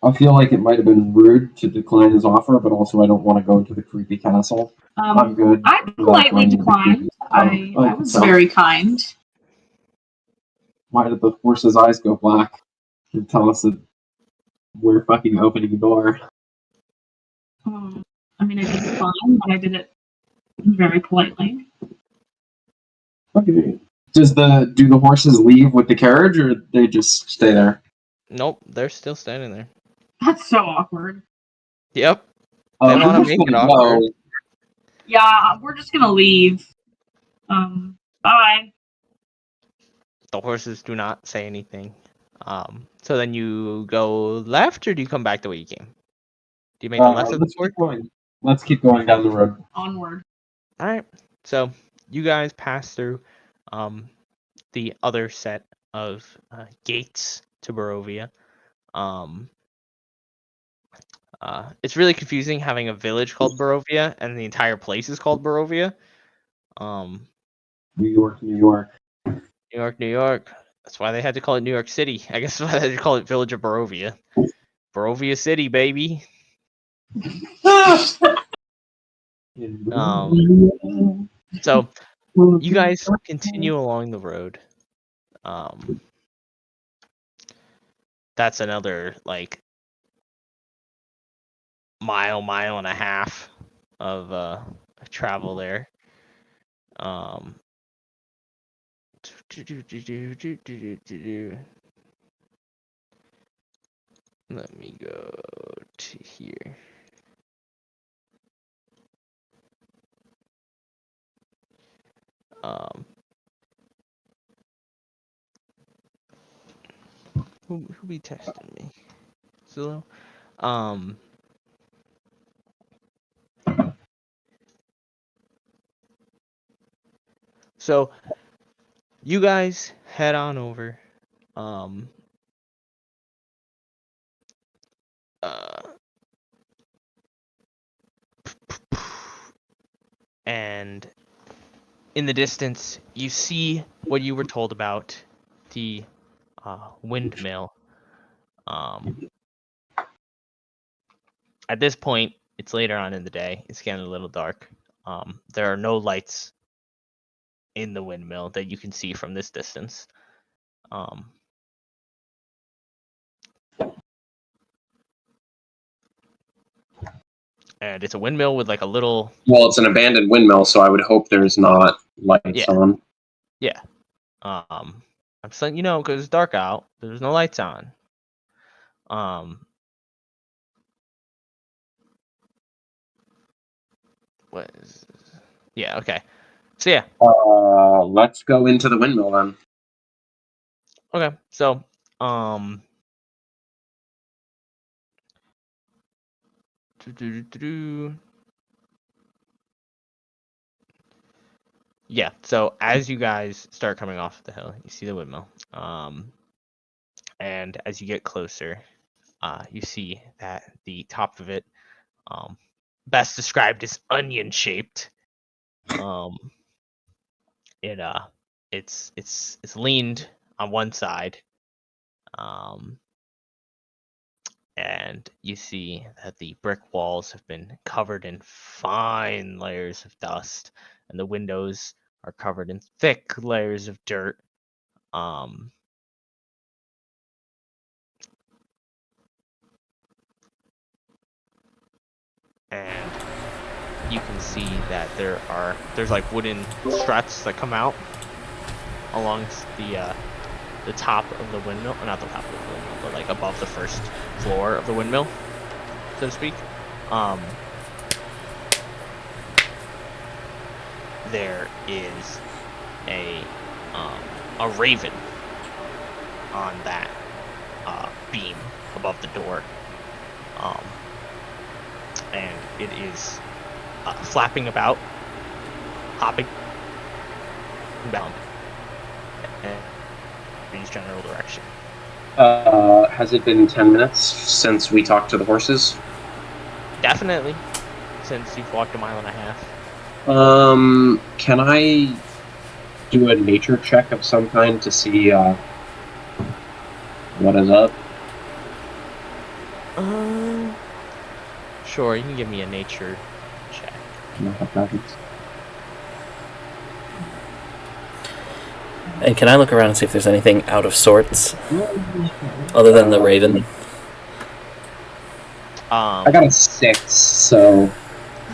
I feel like it might have been rude to decline his offer, but also I don't want to go into the creepy castle. I'm good. I politely declined. I was very kind. Why did the horse's eyes go black and tell us that we're fucking opening the door? I mean, I did decline, but I did it very politely. Okay. Do the horses leave with the carriage, or they just stay there? Nope, they're still standing there. That's so awkward. Yep. They want to make it awkward. Yeah, we're just gonna leave. Bye. The horses do not say anything. So then you go left, or do you come back the way you came? Do you make a left of the fork? Let's keep going down the road. Onward. All right. So you guys pass through the other set of gates to Barovia. It's really confusing having a village called Barovia and the entire place is called Barovia. New York, New York. New York, New York. That's why they had to call it New York City. I guess that's why they had to call it Village of Barovia. Barovia City, baby. So you guys continue along the road. That's another like mile and a half of travel there. Let me go to here. Who be texting me? Zillow? So you guys head on over. And in the distance, you see what you were told about, the windmill. At this point, it's later on in the day. It's getting a little dark. There are no lights in the windmill that you can see from this distance. And it's a windmill with like a little. Well, it's an abandoned windmill, so I would hope there's not lights on. Yeah. I'm just letting you know because it's dark out. There's no lights on. What is? Yeah. Okay. So yeah. Let's go into the windmill then. Okay. So yeah. So as you guys start coming off the hill, you see the windmill. And as you get closer, you see that the top of it, best described as onion shaped. It's leaned on one side. And you see that the brick walls have been covered in fine layers of dust, and the windows are covered in thick layers of dirt. And you can see that there's like wooden struts that come out along the top of the windmill, or not the top of the windmill, but like above the first floor of the windmill, so to speak. There is a raven on that beam above the door, and it is flapping about, hopping bound in each general direction. Has it been 10 minutes since we talked to the horses? Definitely, since you've walked a mile and a half. Can I do a nature check of some kind to see what is up? Sure, you can give me a nature check. And can I look around and see if there's anything out of sorts other than the raven? I got a 6, so...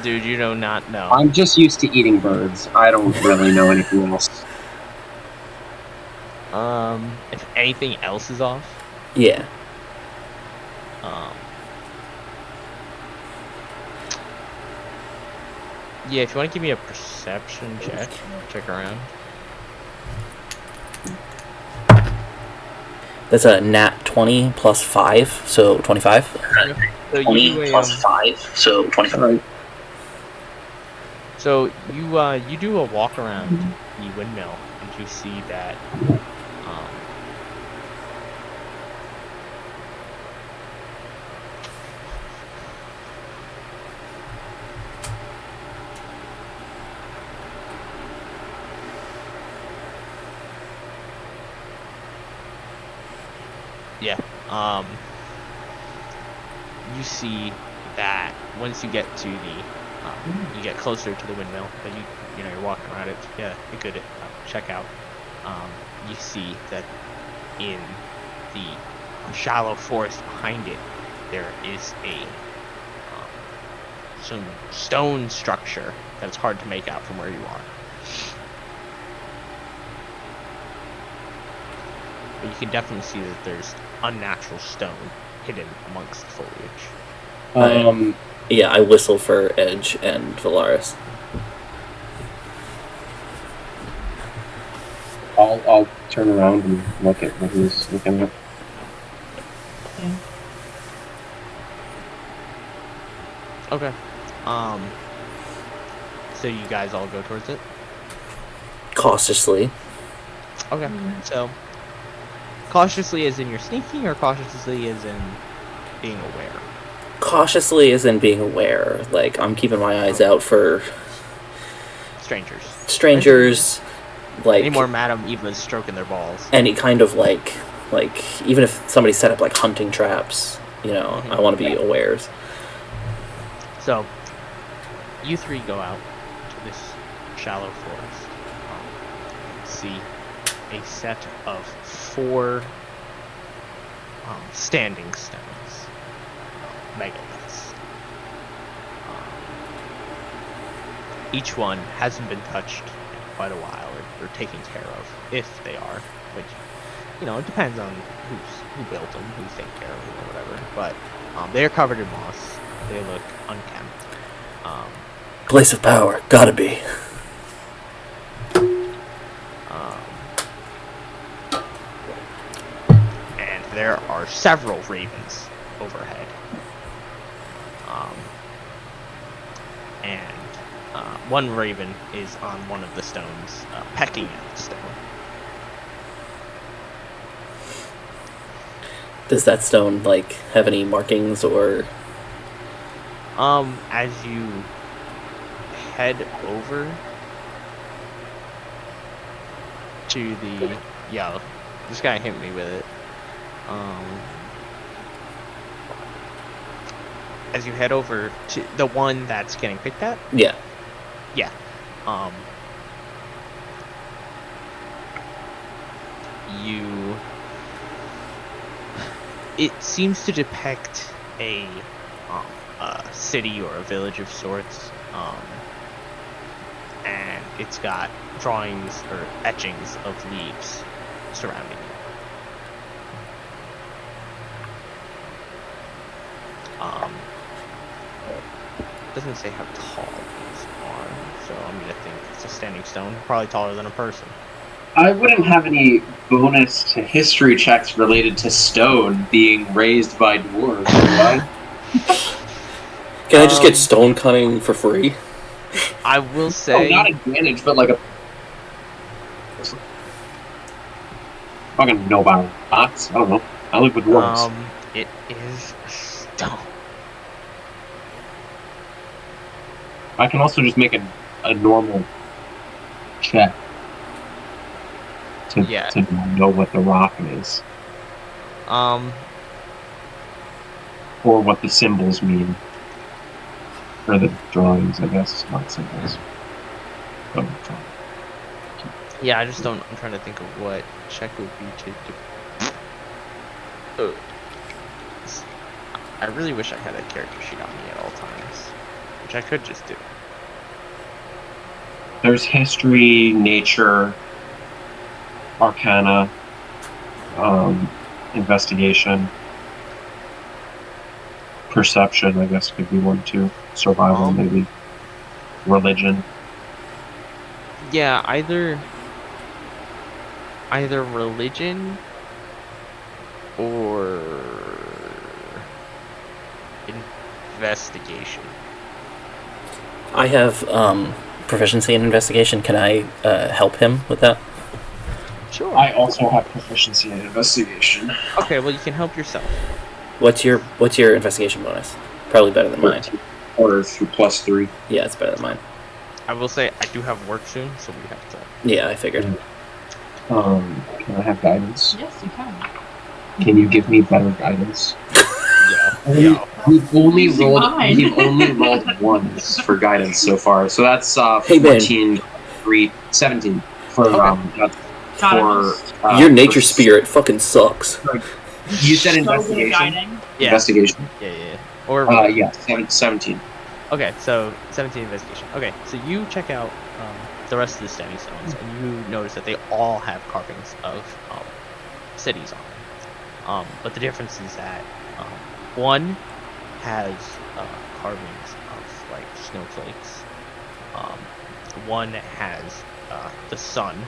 Dude, you do not know. I'm just used to eating birds. I don't really know anything else. If anything else is off? Yeah. Yeah, if you want to give me a perception check around. That's a nat 20 plus 5, so 25. So 20 plus 5, so 25. Right. So you do a walk around the windmill, and you see that you see that once you get to the you get closer to the windmill, but you're walking around it to get a good checkout. You see that in the shallow forest behind it, there is some stone structure that's hard to make out from where you are. But you can definitely see that there's unnatural stone hidden amongst the foliage. Yeah, I whistle for Edge and Velarys. I'll turn around and look at what he's looking at. Okay. So you guys all go towards it? Cautiously. Okay. So cautiously as in you're sneaking, or cautiously as in being aware? Cautiously as in being aware. Like, I'm keeping my eyes out for strangers, like any more Madame Eva's stroking their balls. any kind of like even if somebody set up like hunting traps, you know, I want to be awares. So you three go out to this shallow forest. See a set of 4 standing stones, megaliths. Each one hasn't been touched in quite a while, or taken care of, if they are, which, you know, it depends on who built them, who's taking care of them, or whatever. But they are covered in moss. They look unkempt. Place of power, gotta be. And there are several ravens overhead. And one raven is on one of the stones, pecking at the stone. Does that stone like have any markings or? As you head over to the this guy hit me with it. As you head over to the one that's getting picked at, Yeah. It seems to depict a city or a village of sorts, and it's got drawings or etchings of leaves surrounding it. Doesn't say how tall these are, so I'm gonna think it's a standing stone, probably taller than a person. I wouldn't have any bonus to history checks related to stone being raised by dwarves, would I? Can I just get stone cutting for free? I will say, not advantage, but like a fucking know about box. I don't know. I live with dwarves. it is stone. I can also just make a normal check to know what the rock is. Or what the symbols mean. Or the drawings, I guess, not symbols. Yeah, I just don't. I'm trying to think of what check would be to. I really wish I had a character sheet on me at all times, which I could just do. There's history, nature, arcana, investigation, perception, I guess could be one too. Survival, maybe. Religion. Yeah, either religion or investigation. I have proficiency in investigation. Can I help him with that? Sure. I also have proficiency in investigation. Okay, well you can help yourself. What's your investigation bonus? Probably better than mine. Or +3. Yeah, it's better than mine. I will say I do have work soon, so we have to. Yeah, I figured. Can I have guidance? Yes, you can. Can you give me better guidance? Yeah. We've only Using rolled mine. ones for guidance so far. So that's Hey, man. 14, 3, 17 for that's Got for Your nature spirit fucking sucks. You said So good at investigation. guiding. Yeah. Investigation. Yeah. Or Yeah, 17. okay, so 17 investigation. Okay, so you check out the rest of the standing stones, and you notice that they all have carvings of cities on them. But the difference is that one has carvings of like snowflakes. One has the sun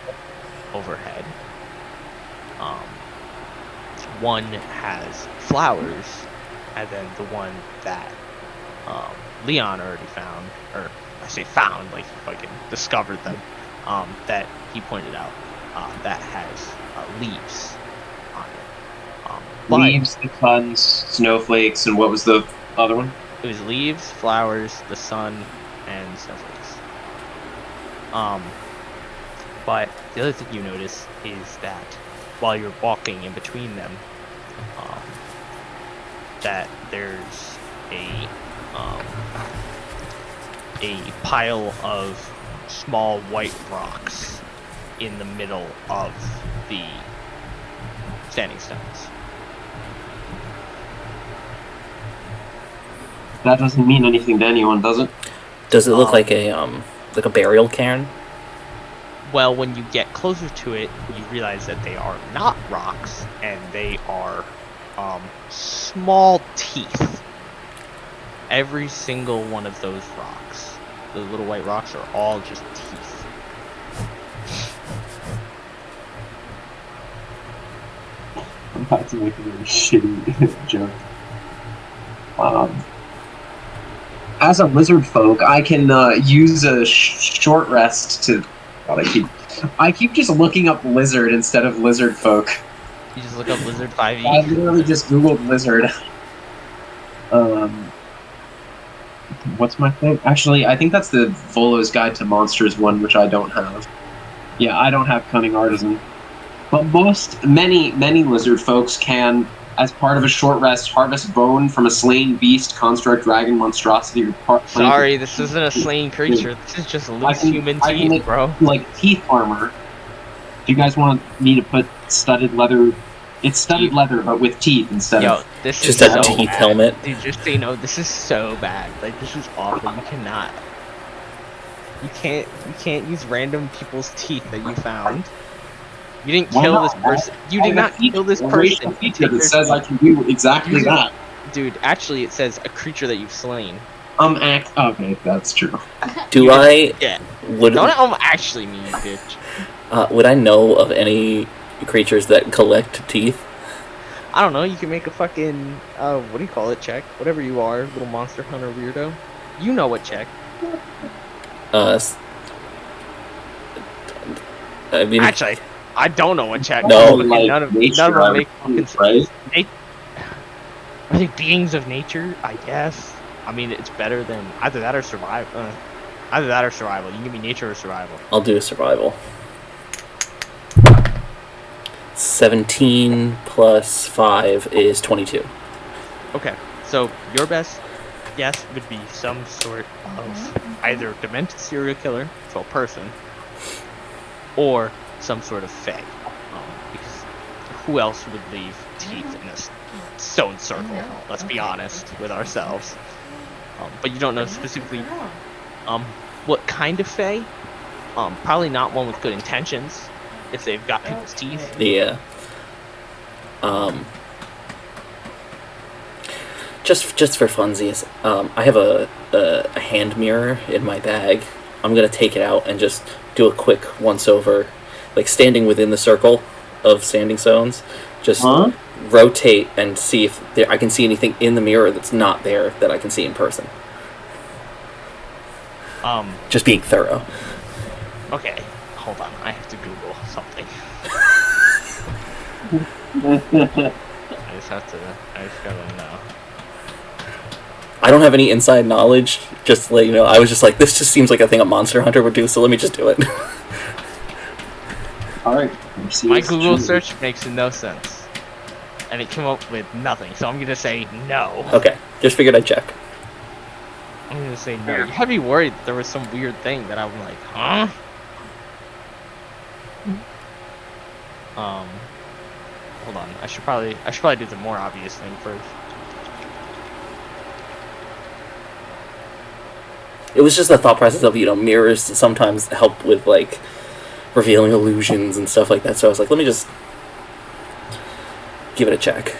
overhead. One has flowers, and then the one that Leon already found, or I say found, like he fucking discovered them, that he pointed out, that has leaves on it. But Leaves, the suns, snowflakes, and what was the other one? it was leaves, flowers, the sun, and snowflakes. But the other thing you notice is that while you're walking in between them, that there's a pile of small white rocks in the middle of the standing stones. That doesn't mean anything to anyone, does it? Does it look like a burial cairn? Well, when you get closer to it, you realize that they are not rocks, and they are small teeth. Every single one of those rocks, the little white rocks, are all just teeth. I'm about to make a really shitty joke. As a lizard folk, I can use a short rest to. God, I keep just looking up lizard instead of lizard folk. You just look up lizard 5e. I literally just googled lizard. What's my thing? Actually, I think that's the Volo's Guide to Monsters one, which I don't have. Yeah, I don't have Cunning Artisan. But many lizard folks can, as part of a short rest, harvest bone from a slain beast, construct, dragon, monstrosity, or Sorry, this isn't a slain creature. This is just loose human I can teeth, make, bro. like teeth armor. Do you guys want me to put studded leather? It's studded leather, but with teeth instead of. This Just is a so teeth bad. helmet. Dude, just so you know, this is so bad. Like, this is awful. You cannot. You can't use random people's teeth that you found. You didn't Why kill not? this person. You did not kill this person. You take It their says I teeth. can do exactly that. Dude, actually, it says a creature that you've slain. Okay, that's true. Do I Yeah. would Don't actually mean, you bitch. would I know of any creatures that collect teeth? I don't know. You can make a fucking what do you call it? Check. Whatever you are, little monster hunter weirdo. You know what check. I mean, Actually, I don't know what check. No. Fucking Like none of nature, them make fucking right? sense. Are they beings of nature? I guess. I mean, it's better than either that or survival. Either that or survival. You can give me nature or survival. I'll do a survival. 17 plus 5 is 22. Okay, so your best guess would be some sort of either demented serial killer, so a person, or some sort of fae. Because who else would leave teeth in a stone circle? Let's be honest with ourselves. But you don't know specifically what kind of fae. Probably not one with good intentions. If they've got people's teeth. Yeah. Just for funsies, I have a hand mirror in my bag. I'm gonna take it out and just do a quick once over, like standing within the circle of standing stones. Just rotate and see if I can see anything in the mirror that's not there that I can see in person. Just being thorough. Okay, hold on. I have to Google something. I just gotta know. I don't have any inside knowledge, just to let you know. I was just like, this just seems like a thing a Monster Hunter would do, so let me just do it. Alright. My Google search makes no sense. And it came up with nothing, so I'm gonna say no. Okay, just figured I'd check. I'm gonna say no. You had me worried that there was some weird thing that I'm like, huh? Hold on. I should probably do the more obvious thing first. It was just the thought process of, mirrors sometimes help with, like, revealing illusions and stuff like that, so I was like, let me just give it a check.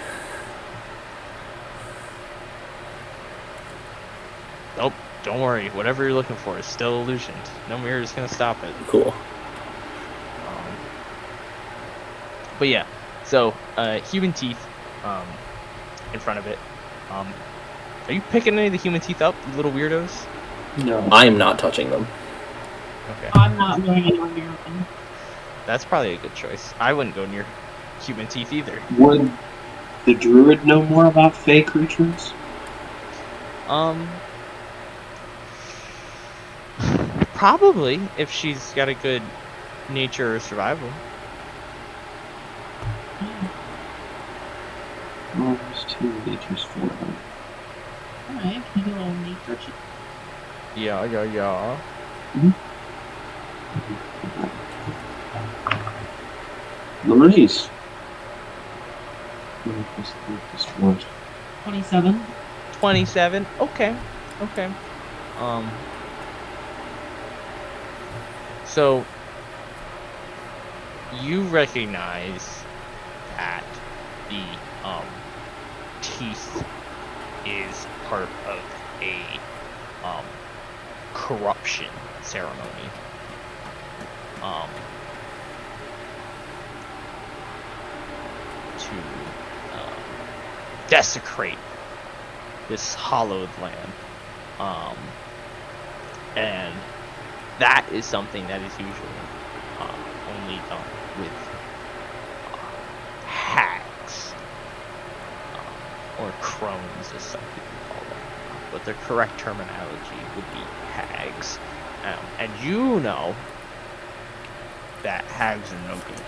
Nope. Don't worry. Whatever you're looking for is still illusioned. No mirror is gonna stop it. Cool. But yeah, so human teeth in front of it. Are you picking any of the human teeth up, you little weirdos? No. I am not touching them. Okay. I'm not going anywhere near them. That's probably a good choice. I wouldn't go near human teeth either. Would the druid know more about fey creatures? Probably, if she's got a good nature or survival. Well, there's 2 natures for them. Alright, can you do a little nature check? Yeah. Nice. 3 plus 3 plus 4. 27. 27. Okay. So you recognize that the teeth is part of a corruption ceremony. To desecrate this hallowed land. And that is something that is usually only done with hags, or crones, as some people call them. But the correct terminology would be hags. And you know that hags are no good.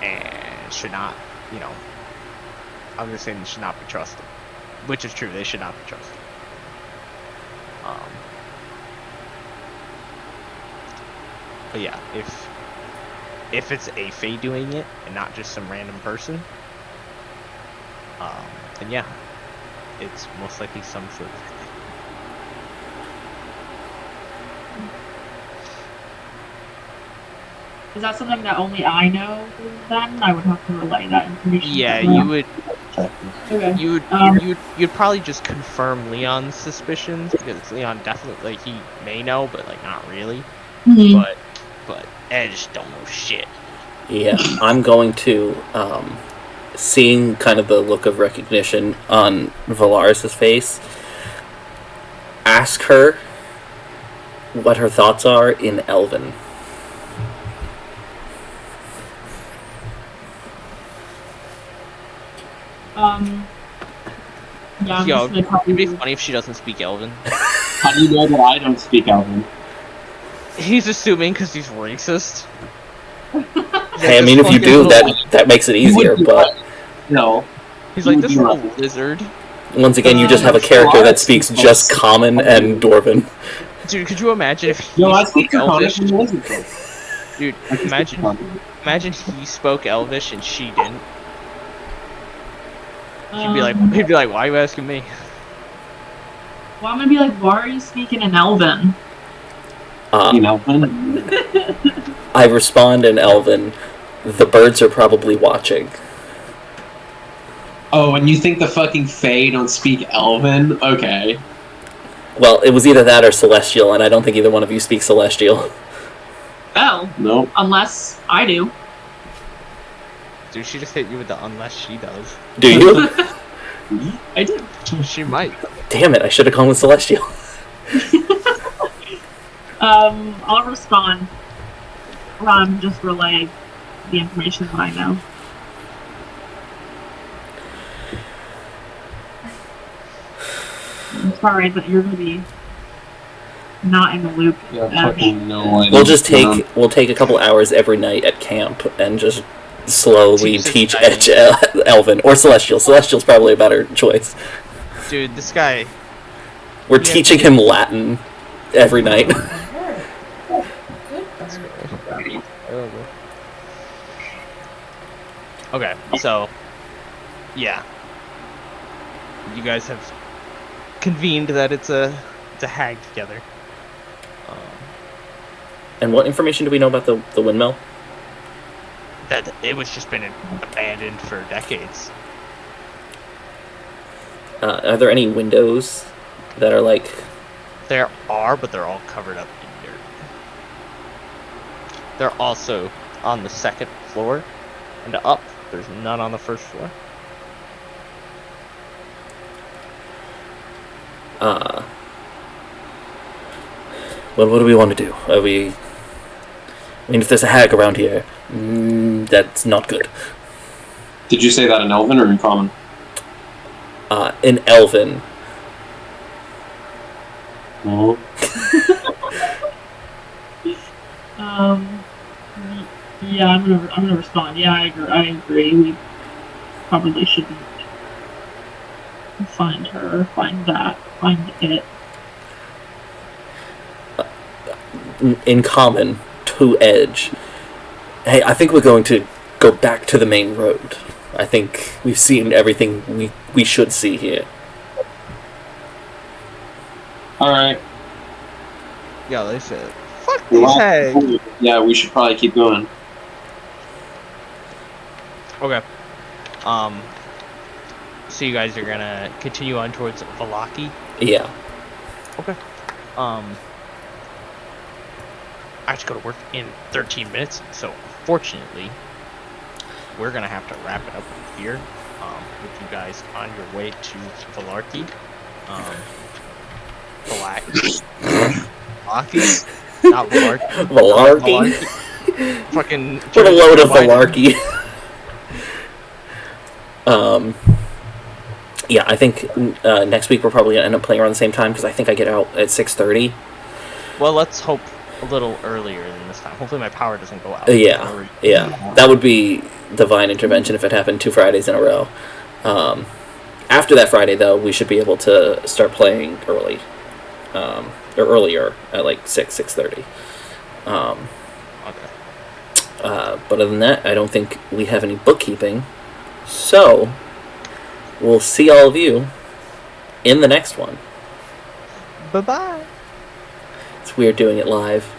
And should not, I'm just saying they should not be trusted. Which is true, they should not be trusted. But yeah, if it's a Fae doing it and not just some random person, then yeah, it's most likely some sort of thing. Is that something that only I know then? I would have to relay that information. Yeah, to you them. would. Okay. You'd probably just confirm Leon's suspicions, because Leon definitely, he may know, but not really. Mhm. But Edge don't know shit. Yeah, I'm going to, seeing kind of the look of recognition on Velarys' face, ask her what her thoughts are in Elven. Yeah, I'm Yo, just gonna it'd be probably... funny if she doesn't speak Elven. How do you know that I don't speak Elven? He's assuming because he's racist. Hey, I mean, if you do, that makes it easier, but... No. He's like, this little lizard. Once again, you just have a character that speaks just Common and Dwarven. Dude, could you imagine if he No, I spoke speak Elvish. Elvish? Dude, imagine he spoke Elvish and she didn't. He'd be like, why are you asking me? Well, I'm gonna be like, why are you speaking in Elven? In Elven? I respond in Elven, the birds are probably watching. Oh, and you think the fucking Fae don't speak Elven? Okay. Well, it was either that or Celestial, and I don't think either one of you speak Celestial. Well, Nope. unless I do. Dude, she just hit you with the unless she does. Do you? I did. She might. Damn it, I should have gone with Celestial. I'll respond. Just relay the information that I know. I'm sorry, but you're gonna be not in the loop. Yeah, fucking no idea. We'll take a couple hours every night at camp and just slowly teach Edge Elven or Celestial. Celestial's probably a better choice. Dude, this guy. We're teaching him Latin every night. Okay, so yeah, you guys have convened that it's a hag together. And what information do we know about the windmill? That it was just been abandoned for decades. Are there any windows that are like... There are, but they're all covered up in dirt. They're also on the second floor, and up There's none on the first floor. Well, what do we want to do? I mean, if there's a hag around here, that's not good. Did you say that in Elven or in Common? In Elven. Oh. Yeah, I'm gonna respond. Yeah, I agree. We probably shouldn't find her, find it. In Common, to Edge. Hey, I think we're going to go back to the main road. I think we've seen everything we should see here. Alright. Yeah, they said, fuck these hags. Yeah, we should probably keep going. Okay. So you guys are gonna continue on towards Valaki? Yeah. Okay. I have to go to work in 13 minutes, so unfortunately, we're gonna have to wrap it up here. With you guys on your way to Velarki. Valaki? Not Velarki. Velarki? Fucking. What a load of Velarki. Yeah, I think next week we're probably gonna end up playing around the same time because I think I get out at 6:30. Well, let's hope a little earlier than this time. Hopefully my power doesn't go out. Yeah. That would be divine intervention if it happened 2 Fridays in a row. After that Friday, though, we should be able to start playing early. Or earlier, at like 6:30. Okay. But other than that, I don't think we have any bookkeeping. So, we'll see all of you in the next one. Bye-bye. It's weird doing it live.